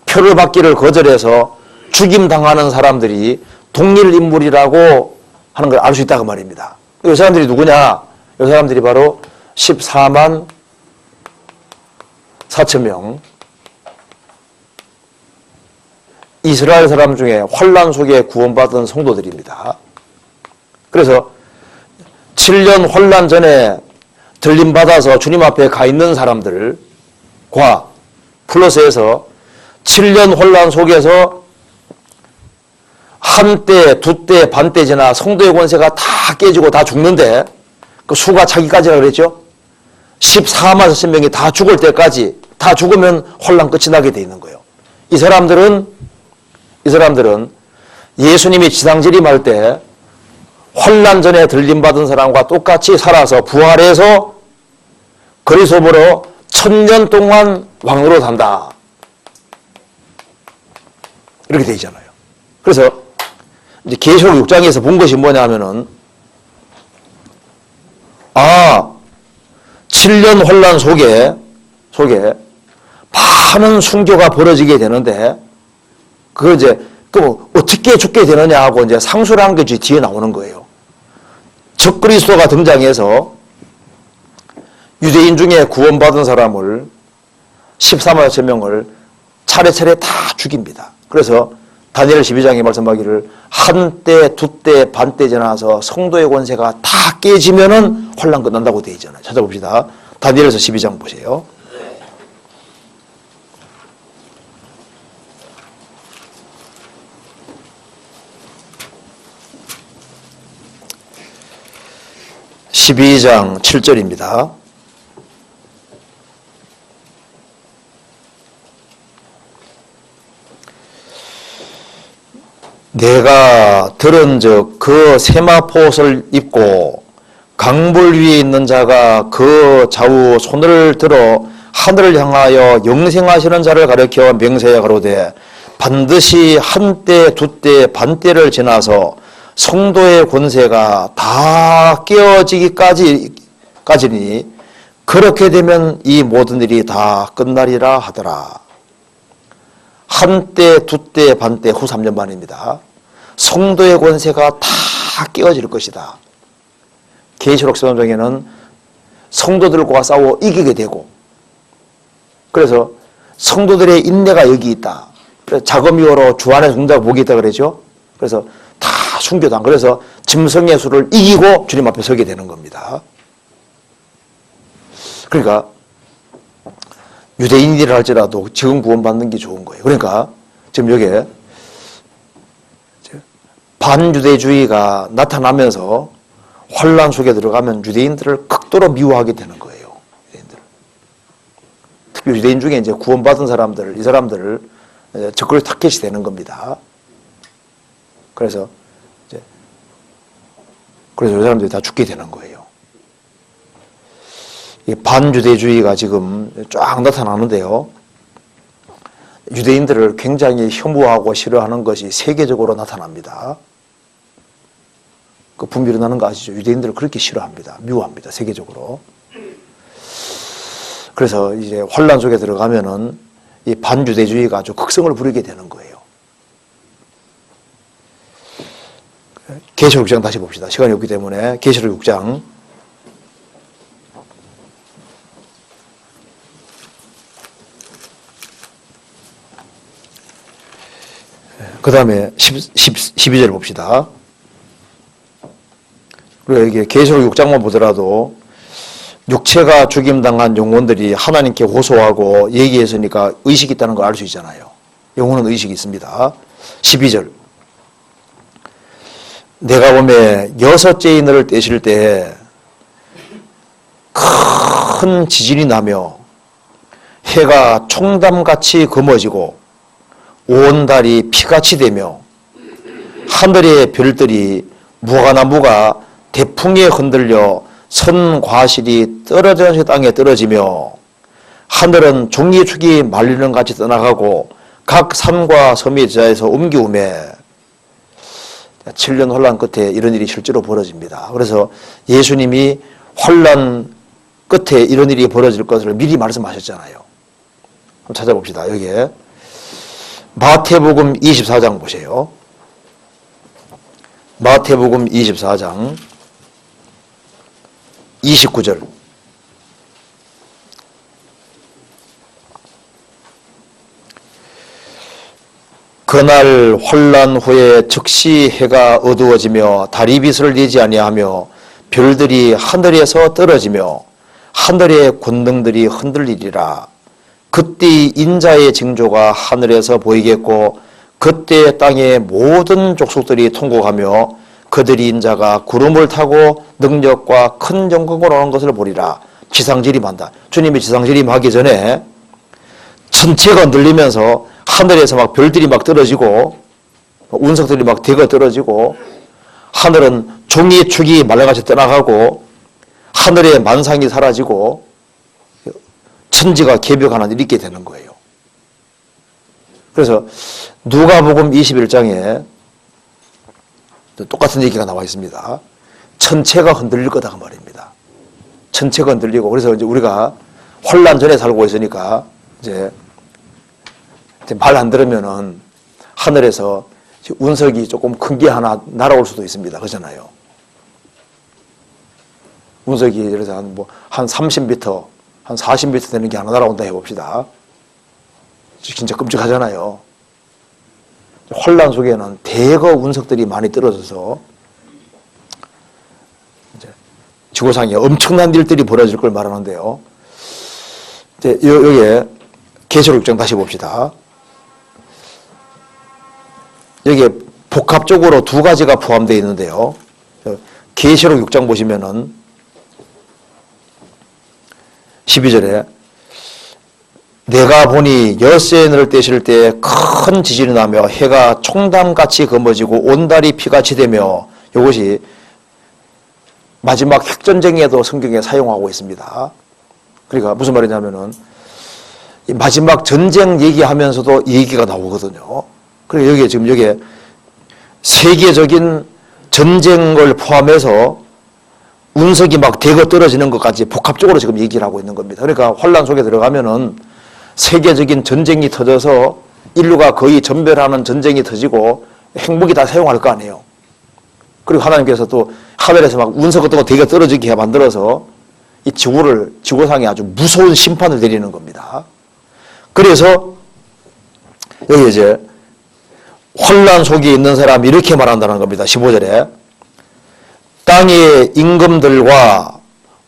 표를 받기를 거절해서 죽임당하는 사람들이 동일 인물이라고 하는 걸 알 수 있다고 말입니다. 이 사람들이 누구냐? 이 사람들이 바로 14만 4천 명 이스라엘 사람 중에 환난 속에 구원받은 성도들입니다. 그래서 7년 환난 전에 들림받아서 주님 앞에 가 있는 사람들과 플러스해서 7년 환난 속에서 한때, 두때, 반때 지나 성도의 권세가 다 깨지고 다 죽는데, 그 수가 차기까지라 그랬죠? 14만 4천 명이 다 죽을 때까지, 다 죽으면 혼란 끝이 나게 돼 있는 거예요. 이 사람들은 예수님이 지상재림할 때 혼란 전에 들림받은 사람과 똑같이 살아서 부활해서 그리스도로 천년 동안 왕으로 산다. 이렇게 돼 있잖아요. 그래서 이제 계시록 6장에서 본 것이 뭐냐 하면은, 7년 혼란 속에 많은 순교가 벌어지게 되는데, 그걸 이제, 그럼 어떻게 죽게 되느냐 하고 이제 상수를 한 것이 뒤에 나오는 거예요. 적그리스도가 등장해서 유대인 중에 구원받은 사람을 14만 4천 명을 차례차례 다 죽입니다. 그래서 다니엘 12장에 말씀하기를 한때, 두때, 반때 지나서 성도의 권세가 다 깨지면은 혼란 끝난다고 되어 있잖아요. 찾아봅시다. 다니엘서 12장 보세요. (12장) 7절입니다. 내가 들은즉 그 세마포옷을 입고 강불 위에 있는 자가 그 좌우 손을 들어 하늘을 향하여 영생하시는 자를 가리켜 명세하여 가로되 반드시 한때, 두때, 반때를 지나서 성도의 권세가 다 깨어지기까지니 그렇게 되면 이 모든 일이 다 끝나리라 하더라. 한때, 두때, 반때 후 3년 만입니다. 성도의 권세가 다 깨어질 것이다. 계시록 13장에는 성도들과 싸워 이기게 되고, 그래서 성도들의 인내가 여기 있다. 그래서 자금이어로 주 안에 숨자고 목이 있다 그러죠. 그래서 다 순교당. 그래서 짐승의 수를 이기고 주님 앞에 서게 되는 겁니다. 그러니까 유대인이라 할지라도 지금 구원받는 게 좋은 거예요. 그러니까 지금 여기에 반유대주의가 나타나면서 혼란 속에 들어가면 유대인들을 극도로 미워하게 되는 거예요. 유대인들. 특히 유대인 중에 이제 구원받은 사람들, 이 사람들을 적극 타겟이 되는 겁니다. 그래서 이 사람들이 다 죽게 되는 거예요. 이 반유대주의가 지금 쫙 나타나는데요. 유대인들을 굉장히 혐오하고 싫어하는 것이 세계적으로 나타납니다. 그 분비 일어나는 거 아시죠? 유대인들을 그렇게 싫어합니다. 미워합니다. 세계적으로. 그래서 이제 혼란 속에 들어가면은 이 반유대주의가 아주 극성을 부리게 되는 거예요. 계시록 6장 다시 봅시다. 시간이 없기 때문에 계시록 6장. 그 다음에 12절 봅시다. 그리고 여기 계시록 6장만 보더라도 육체가 죽임당한 영혼들이 하나님께 호소하고 얘기했으니까 의식이 있다는 걸 알 수 있잖아요. 영혼은 의식이 있습니다. 12절. 내가 보매 6째 인을 떼실 때 큰 지진이 나며 해가 총담같이 검어지고 온 달이 피같이 되며 하늘의 별들이 무화과나무가 대풍에 흔들려 선과실이 떨어져서 땅에 떨어지며 하늘은 종이축이 말리는 같이 떠나가고 각 산과 섬의 지하에서 옮기우매 7년 혼란 끝에 이런 일이 실제로 벌어집니다. 그래서 예수님이 혼란 끝에 이런 일이 벌어질 것을 미리 말씀하셨잖아요. 한번 찾아봅시다. 여기에 마태복음 24장 보세요. 마태복음 24장 29절. 그날 혼란 후에 즉시 해가 어두워지며 달이 빛을 내지 아니하며 별들이 하늘에서 떨어지며 하늘의 권능들이 흔들리리라. 그때 인자의 징조가 하늘에서 보이겠고 그때 땅의 모든 족속들이 통곡하며 그들이 인자가 구름을 타고 능력과 큰 영광으로 오는 것을 보리라. 지상지림한다. 주님이 지상지림하기 전에 천체가 흔들리면서 하늘에서 막 별들이 막 떨어지고 운석들이 막 대거 떨어지고 하늘은 종이 축이 말라같이 떠나가고 하늘의 만상이 사라지고 천지가 개벽하는 일이 있게 되는 거예요. 그래서 누가복음 21장에 똑같은 얘기가 나와 있습니다. 천체가 흔들릴 거다 그 말입니다. 천체가 흔들리고 그래서 이제 우리가 혼란 전에 살고 있으니까 이제 말 안 들으면은 하늘에서 운석이 조금 큰 게 하나 날아올 수도 있습니다. 그렇잖아요. 운석이 그래서 한 30m, 한 40m 되는 게 하나 날아온다 해봅시다. 진짜 끔찍하잖아요. 혼란 속에는 대거 운석들이 많이 떨어져서 이제 지구상에 엄청난 일들이 벌어질 걸 말하는데요. 이제 여기에 계시록 6장 다시 봅시다. 여기에 복합적으로 두 가지가 포함되어 있는데요. 계시록 6장 보시면은 12절에 내가 보니 열쇠를 떼실 때 큰 지진이 나며 해가 총담같이 검어지고 온 달이 피같이 되며 이것이 마지막 핵전쟁에도 성경에 사용하고 있습니다. 그러니까 무슨 말이냐면은 이 마지막 전쟁 얘기하면서도 얘기가 나오거든요. 그리고 여기에 지금 여기에 세계적인 전쟁을 포함해서 운석이 막 대거 떨어지는 것까지 복합적으로 지금 얘기를 하고 있는 겁니다. 그러니까 혼란 속에 들어가면은 세계적인 전쟁이 터져서 인류가 거의 전멸하는 전쟁이 터지고 핵무기 다 사용할 거 아니에요. 그리고 하나님께서 또 하늘에서 막 운석 같은 거 되게 떨어지게 만들어서 이 지구상에 아주 무서운 심판을 내리는 겁니다. 그래서 여기 이제 혼란 속에 있는 사람이 이렇게 말한다는 겁니다. 15절에 땅의 임금들과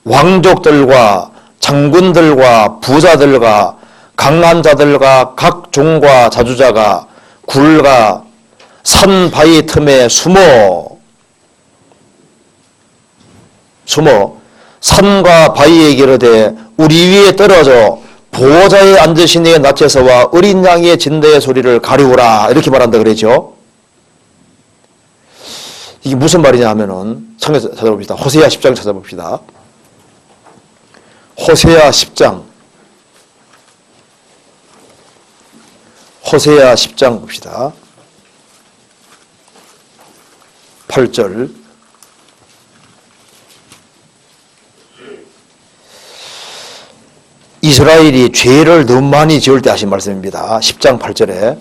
왕족들과 장군들과 부자들과 강한 자들과 각 종과 자주자가 굴과 산 바위 틈에 숨어 산과 바위에 이르되 우리 위에 떨어져 보호자의 앉으신 이의 낯에서와 어린 양의 진대의 소리를 가리우라 이렇게 말한다 그랬죠. 이게 무슨 말이냐 하면은 창에서 찾아봅시다. 호세아 10장 찾아봅시다. 호세아 10장 봅시다. 8절 이스라엘이 죄를 너무 많이 지을 때 하신 말씀입니다. 10장 8절에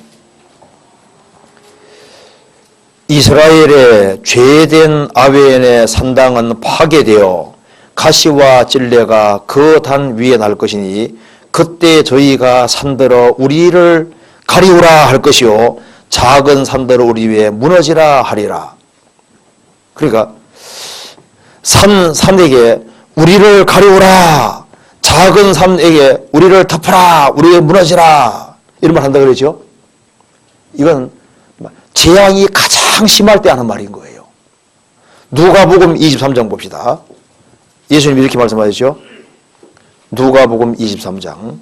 이스라엘의 죄된 아벨의 산당은 파괴되어 가시와 찔레가 그 단 위에 날 것이니 그때 저희가 산들어 우리를 가리우라 할 것이요 작은 산들어 우리 위에 무너지라 하리라. 그러니까 산에게 우리를 가리우라, 작은 산에게 우리를 덮어라, 우리에 무너지라, 이런 말 한다 그러죠. 이건 재앙이 가장 심할 때 하는 말인 거예요. 누가복음 23장 봅시다. 예수님이 이렇게 말씀하셨죠. 누가복음 23장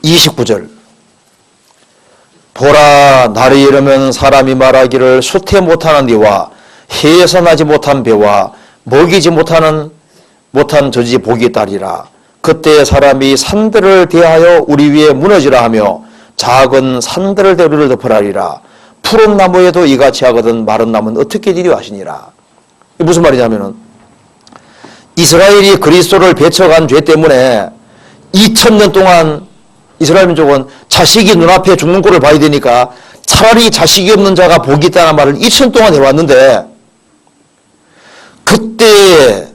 29절. 보라, 날이 이르면 사람이 말하기를 수태 못하는 이와 해선하지 못한 배와 먹이지 못한 저지 복이 따리라. 그때 사람이 산들을 대하여 우리 위에 무너지라 하며 작은 산들을 대우를 덮으라리라. 푸른 나무에도 이같이 하거든 마른 나무는 어떻게 되리오 하시니라. 이게 무슨 말이냐면은 이스라엘이 그리스도를 배척한 죄 때문에 2000년 동안 이스라엘 민족은 자식이 눈앞에 죽는 꼴을 봐야 되니까 차라리 자식이 없는 자가 복이 있다는 말을 2000년 동안 해왔는데, 그때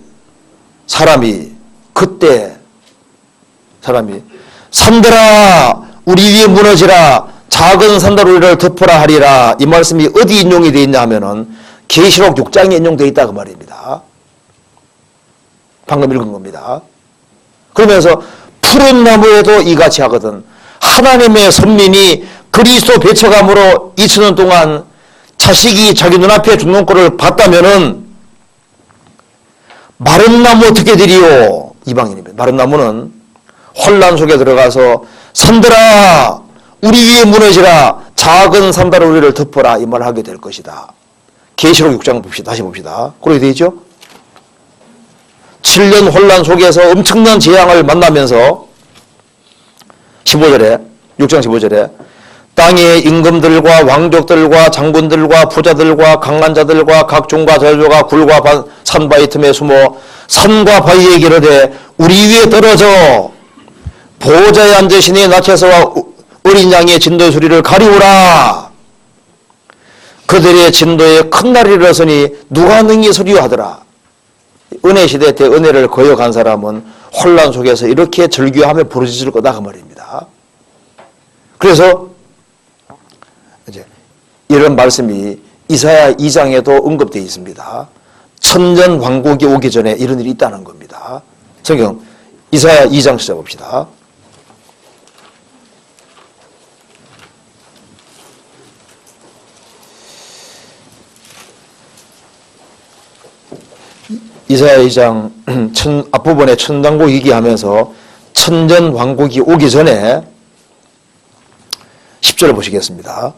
사람이 산들아 우리 위에 무너지라, 작은 산들 우리를 덮으라 하리라. 이 말씀이 어디 인용이 되어 있냐 하면은 계시록 6장에 인용되어 있다 그 말입니다. 방금 읽은 겁니다. 그러면서 푸른 나무에도 이같이 하거든. 하나님의 선민이 그리스도 배척함으로 2000년 동안 자식이 자기 눈앞에 죽는 꼴을 봤다면은 마른 나무 어떻게 되리요? 이방인입니다. 마른 나무는 혼란 속에 들어가서 산들아 우리 위에 무너지라, 작은 산들 우리를 덮어라, 이 말을 하게 될 것이다. 계시록 6장 봅시다. 다시 봅시다. 그렇게 되죠? 7년 혼란 속에서 엄청난 재앙을 만나면서 15절에 6장 15절에 땅의 임금들과 왕족들과 장군들과 부자들과 강한 자들과 각종과 저주가 굴과 산바위 틈에 숨어 산과 바위에 이르되 우리 위에 떨어져 보좌에 앉으시니 나체서와 어린 양의 진도의 소리를 가리우라. 그들의 진도에 큰 날이 일어서니 누가 능히 소리하더라. 은혜 시대 때 은혜를 거역한 사람은 혼란 속에서 이렇게 절규하며 부르짖을 거다 그 말입니다. 그래서 이제 이런 말씀이 이사야 2장에도 언급되어 있습니다. 천년 왕국이 오기 전에 이런 일이 있다는 겁니다. 성경 이사야 2장 시작합시다. 이사야 2장 앞부분에 천당국 얘기하면서 천년 왕국이 오기 전에 10절을 보시겠습니다.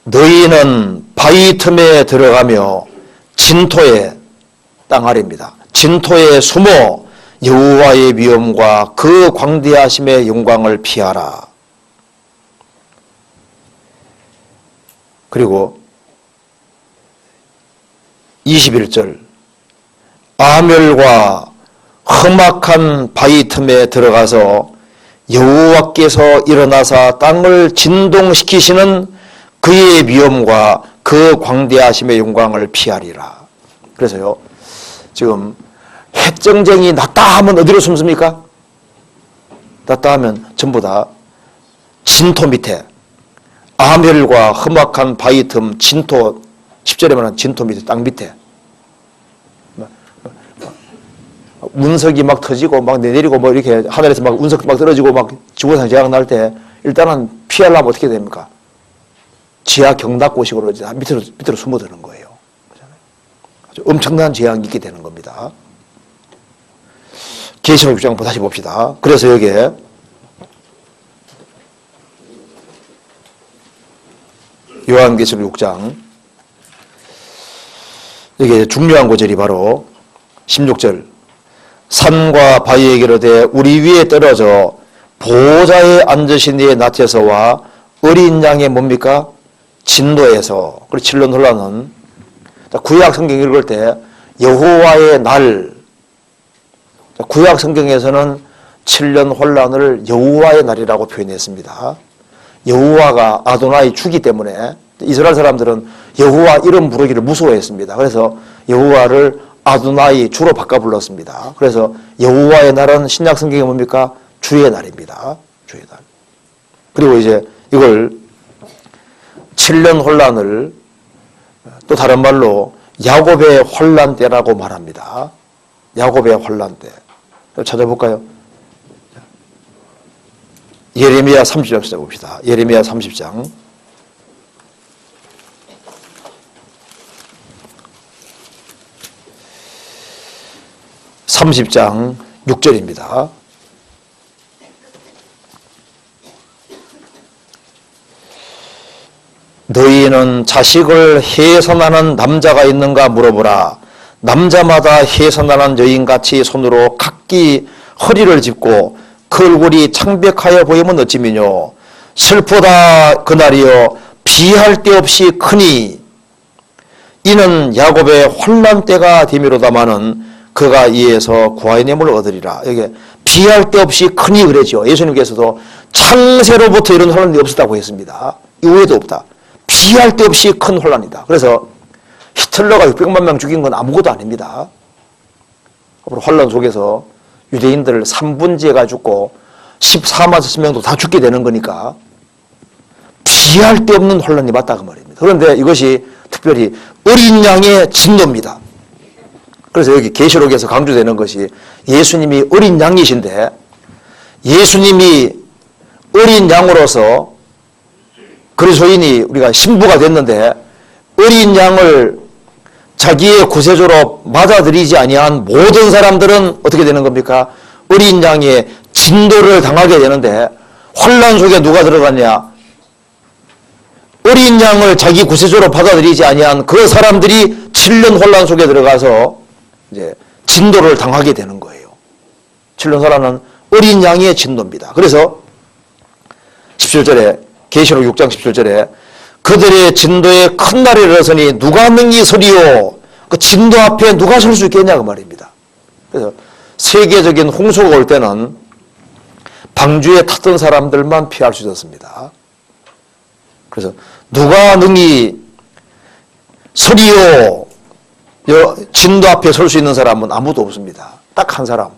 너희는 바위 틈에 들어가며 진토에, 땅 아래입니다. 진토에 숨어 여호와의 위엄과 그 광대하심의 영광을 피하라. 그리고 21절 아멸과 험악한 바위 틈에 들어가서 여호와께서 일어나사 땅을 진동시키시는 그의 위엄과 그 광대하심의 영광을 피하리라. 그래서요, 지금 핵정쟁이 났다 하면 어디로 숨습니까? 났다 하면 전부 다 진토 밑에, 아멸과 험악한 바위 틈 진토, 10절에 말하는 진토 밑에, 땅 밑에 운석이 막 터지고 막 내리고 뭐 이렇게 하늘에서 막 운석 막 떨어지고 막 지구상 재앙 날 때 일단은 피하려면 어떻게 됩니까? 지하 경락고식으로 밑으로 숨어드는 거예요. 아주 엄청난 재앙이 있게 되는 겁니다. 계시록 6장 다시 봅시다. 그래서 여기에 요한계시록 6장 여기 중요한 구절이 바로 16절 산과 바위에 이르되 우리 위에 떨어져 보좌에 앉으신 이의 낯에서와 어린 양의 뭡니까? 진도에서. 그리고 7년 혼란은 구약 성경 읽을 때 여호와의 날, 구약 성경에서는 7년 혼란을 여호와의 날이라고 표현했습니다. 여호와가 아도나이 주기 때문에 이스라엘 사람들은 여호와 이름 부르기를 무서워했습니다. 그래서 여호와를 아도나이 주로 바꿔 불렀습니다. 그래서 여호와의 날은 신약 성경에 뭡니까? 주의 날입니다. 주의 날. 그리고 이제 이걸 7년 혼란을 또 다른 말로 야곱의 혼란 때라고 말합니다. 야곱의 혼란 때. 찾아볼까요? 예레미야 30장 찾아봅시다. 예레미야 30장. 30장 6절입니다. 너희는 자식을 해선하는 남자가 있는가 물어보라. 남자마다 해선하는 여인같이 손으로 각기 허리를 짚고 그 얼굴이 창백하여 보이면 어찌미뇨. 슬프다 그날이여 비할 데 없이 크니 이는 야곱의 혼란 때가 됨이로다마는 그가 이에서 구하의 뇌물을 얻으리라. 여기 비할 데 없이 크니 그러죠. 예수님께서도 창세로부터 이런 혼란이 없었다고 했습니다. 이후에도 없다. 비할 데 없이 큰 혼란이다. 그래서 히틀러가 600만 명 죽인 건 아무것도 아닙니다. 혼란 속에서 유대인들을 3분지해가 죽고 14만 4천명도 다 죽게 되는 거니까 비할 데 없는 혼란이 맞다 그 말입니다. 그런데 이것이 특별히 어린 양의 진노입니다. 그래서 여기 계시록에서 강조되는 것이 예수님이 어린 양이신데 예수님이 어린 양으로서 그리스도인이 우리가 신부가 됐는데 어린 양을 자기의 구세주로 맞아들이지 아니한 모든 사람들은 어떻게 되는 겁니까? 어린 양의 진도를 당하게 되는데 혼란 속에 누가 들어갔냐? 어린 양을 자기 구세주로 받아들이지 아니한 그 사람들이 7년 혼란 속에 들어가서 이제 진도를 당하게 되는 거예요. 7년 혼란은 어린 양의 진도입니다. 그래서 17절에 계시록 6장 17절에 그들의 진도에 큰 날이 일어서니 누가 능히 서리요. 그 진도 앞에 누가 설 수 있겠냐 그 말입니다. 그래서 세계적인 홍수가 올 때는 방주에 탔던 사람들만 피할 수 있었습니다. 그래서 누가 능히 서리요. 진도 앞에 설 수 있는 사람은 아무도 없습니다. 딱 한 사람.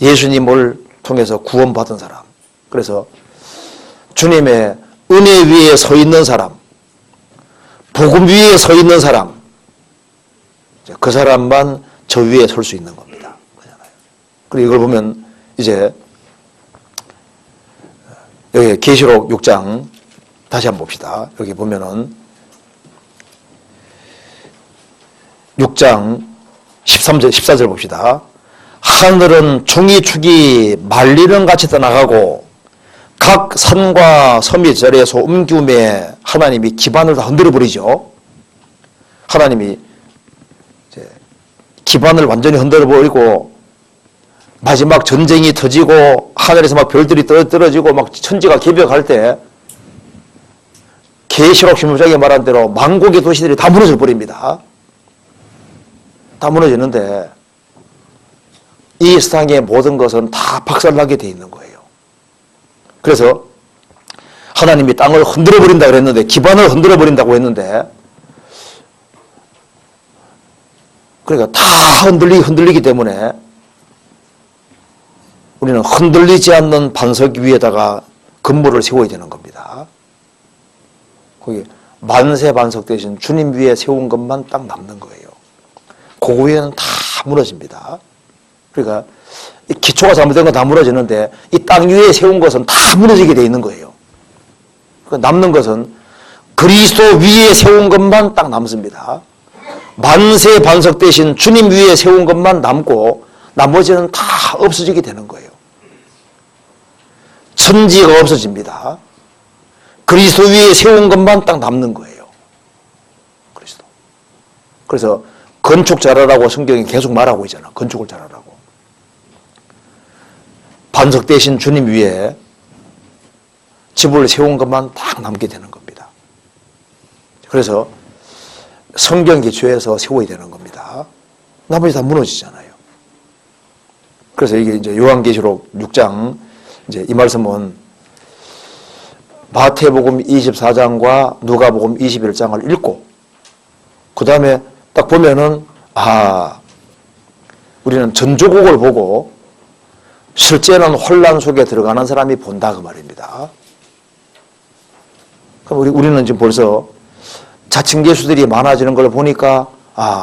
예수님을 통해서 구원받은 사람. 그래서 주님의 은혜 위에 서 있는 사람, 복음 위에 서 있는 사람, 그 사람만 저 위에 설 수 있는 겁니다. 그리고 이걸 보면 이제 여기 계시록 6장 다시 한번 봅시다. 여기 보면은 6장 13절, 14절 봅시다. 하늘은 종이축이 말리는 같이 떠나가고 각 산과 섬이 절에서 옮기움에 하나님이 기반을 다 흔들어 버리죠. 하나님이 이제 기반을 완전히 흔들어 버리고 마지막 전쟁이 터지고 하늘에서 막 별들이 떨어지고 막 천지가 개벽할 때 계시록 16장에 말한 대로 만국의 도시들이 다 무너져 버립니다. 다 무너지는데 이 세상의 모든 것은 다 박살나게 돼 있는 거예요. 그래서 하나님이 땅을 흔들어 버린다 그랬는데 기반을 흔들어 버린다고 했는데 그러니까 다 흔들리기 때문에 우리는 흔들리지 않는 반석 위에다가 건물을 세워야 되는 겁니다. 거기 만세 반석 대신 주님 위에 세운 것만 딱 남는 거예요. 그 위에는 다 무너집니다. 그러니까 이 기초가 잘못된 건 다 무너지는데 이 땅 위에 세운 것은 다 무너지게 돼 있는 거예요. 그러니까 남는 것은 그리스도 위에 세운 것만 딱 남습니다. 만세 반석 대신 주님 위에 세운 것만 남고 나머지는 다 없어지게 되는 거예요. 천지가 없어집니다. 그리스도 위에 세운 것만 딱 남는 거예요. 그리스도. 그래서 건축 잘하라고 성경이 계속 말하고 있잖아. 건축을 잘하라고. 반석 대신 주님 위에 집을 세운 것만 딱 남게 되는 겁니다. 그래서 성경 기초에서 세워야 되는 겁니다. 나머지 다 무너지잖아요. 그래서 이게 이제 요한계시록 6장 이제 이 말씀은 마태복음 24장과 누가복음 21장을 읽고 그 다음에 딱 보면은 우리는 전조국을 보고 실제는 혼란 속에 들어가는 사람이 본다 그 말입니다. 그럼 우리는 지금 벌써 자칭 예수들이 많아지는 걸 보니까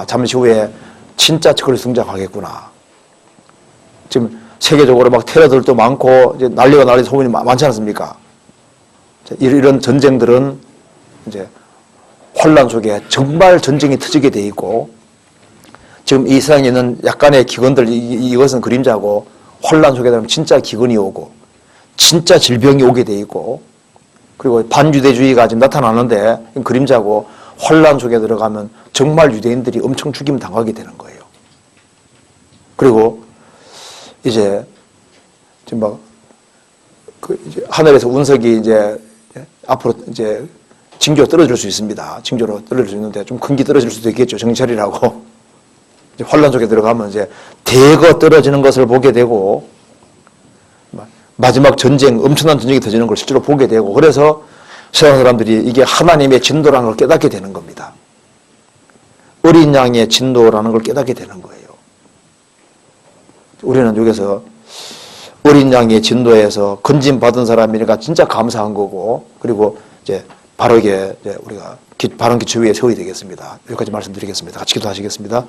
잠시 후에 진짜 그리스도 등장하겠구나. 지금 세계적으로 막 테러들도 많고 이제 난리가 난리 소문이 많지 않습니까? 이런 전쟁들은 이제 혼란 속에 정말 전쟁이 터지게 돼 있고 지금 이 세상에 있는 약간의 기근들 이것은 그림자고 혼란 속에 되면 진짜 기근이 오고 진짜 질병이 오게 돼 있고 그리고 반유대주의가 지금 나타나는데 그림자고 혼란 속에 들어가면 정말 유대인들이 엄청 죽임 당하게 되는 거예요. 그리고 이제 지금 막 이제 하늘에서 운석이 이제 앞으로 이제 징조 떨어질 수 있습니다. 징조로 떨어질 수 있는데 좀 큰 게 떨어질 수도 있겠죠. 정찰이라고. 이제 혼란 속에 들어가면 이제 대거 떨어지는 것을 보게 되고 마지막 전쟁, 엄청난 전쟁이 터지는 걸 실제로 보게 되고 그래서 세상 사람들이 이게 하나님의 진도라는 걸 깨닫게 되는 겁니다. 어린 양의 진도라는 걸 깨닫게 되는 거예요. 우리는 여기서 어린 양의 진도에서 건진받은 사람이니까 진짜 감사한 거고 그리고 이제 바르게 이제 우리가 바른 기초 위에 세워야 되겠습니다. 여기까지 말씀드리겠습니다. 같이 기도하시겠습니다.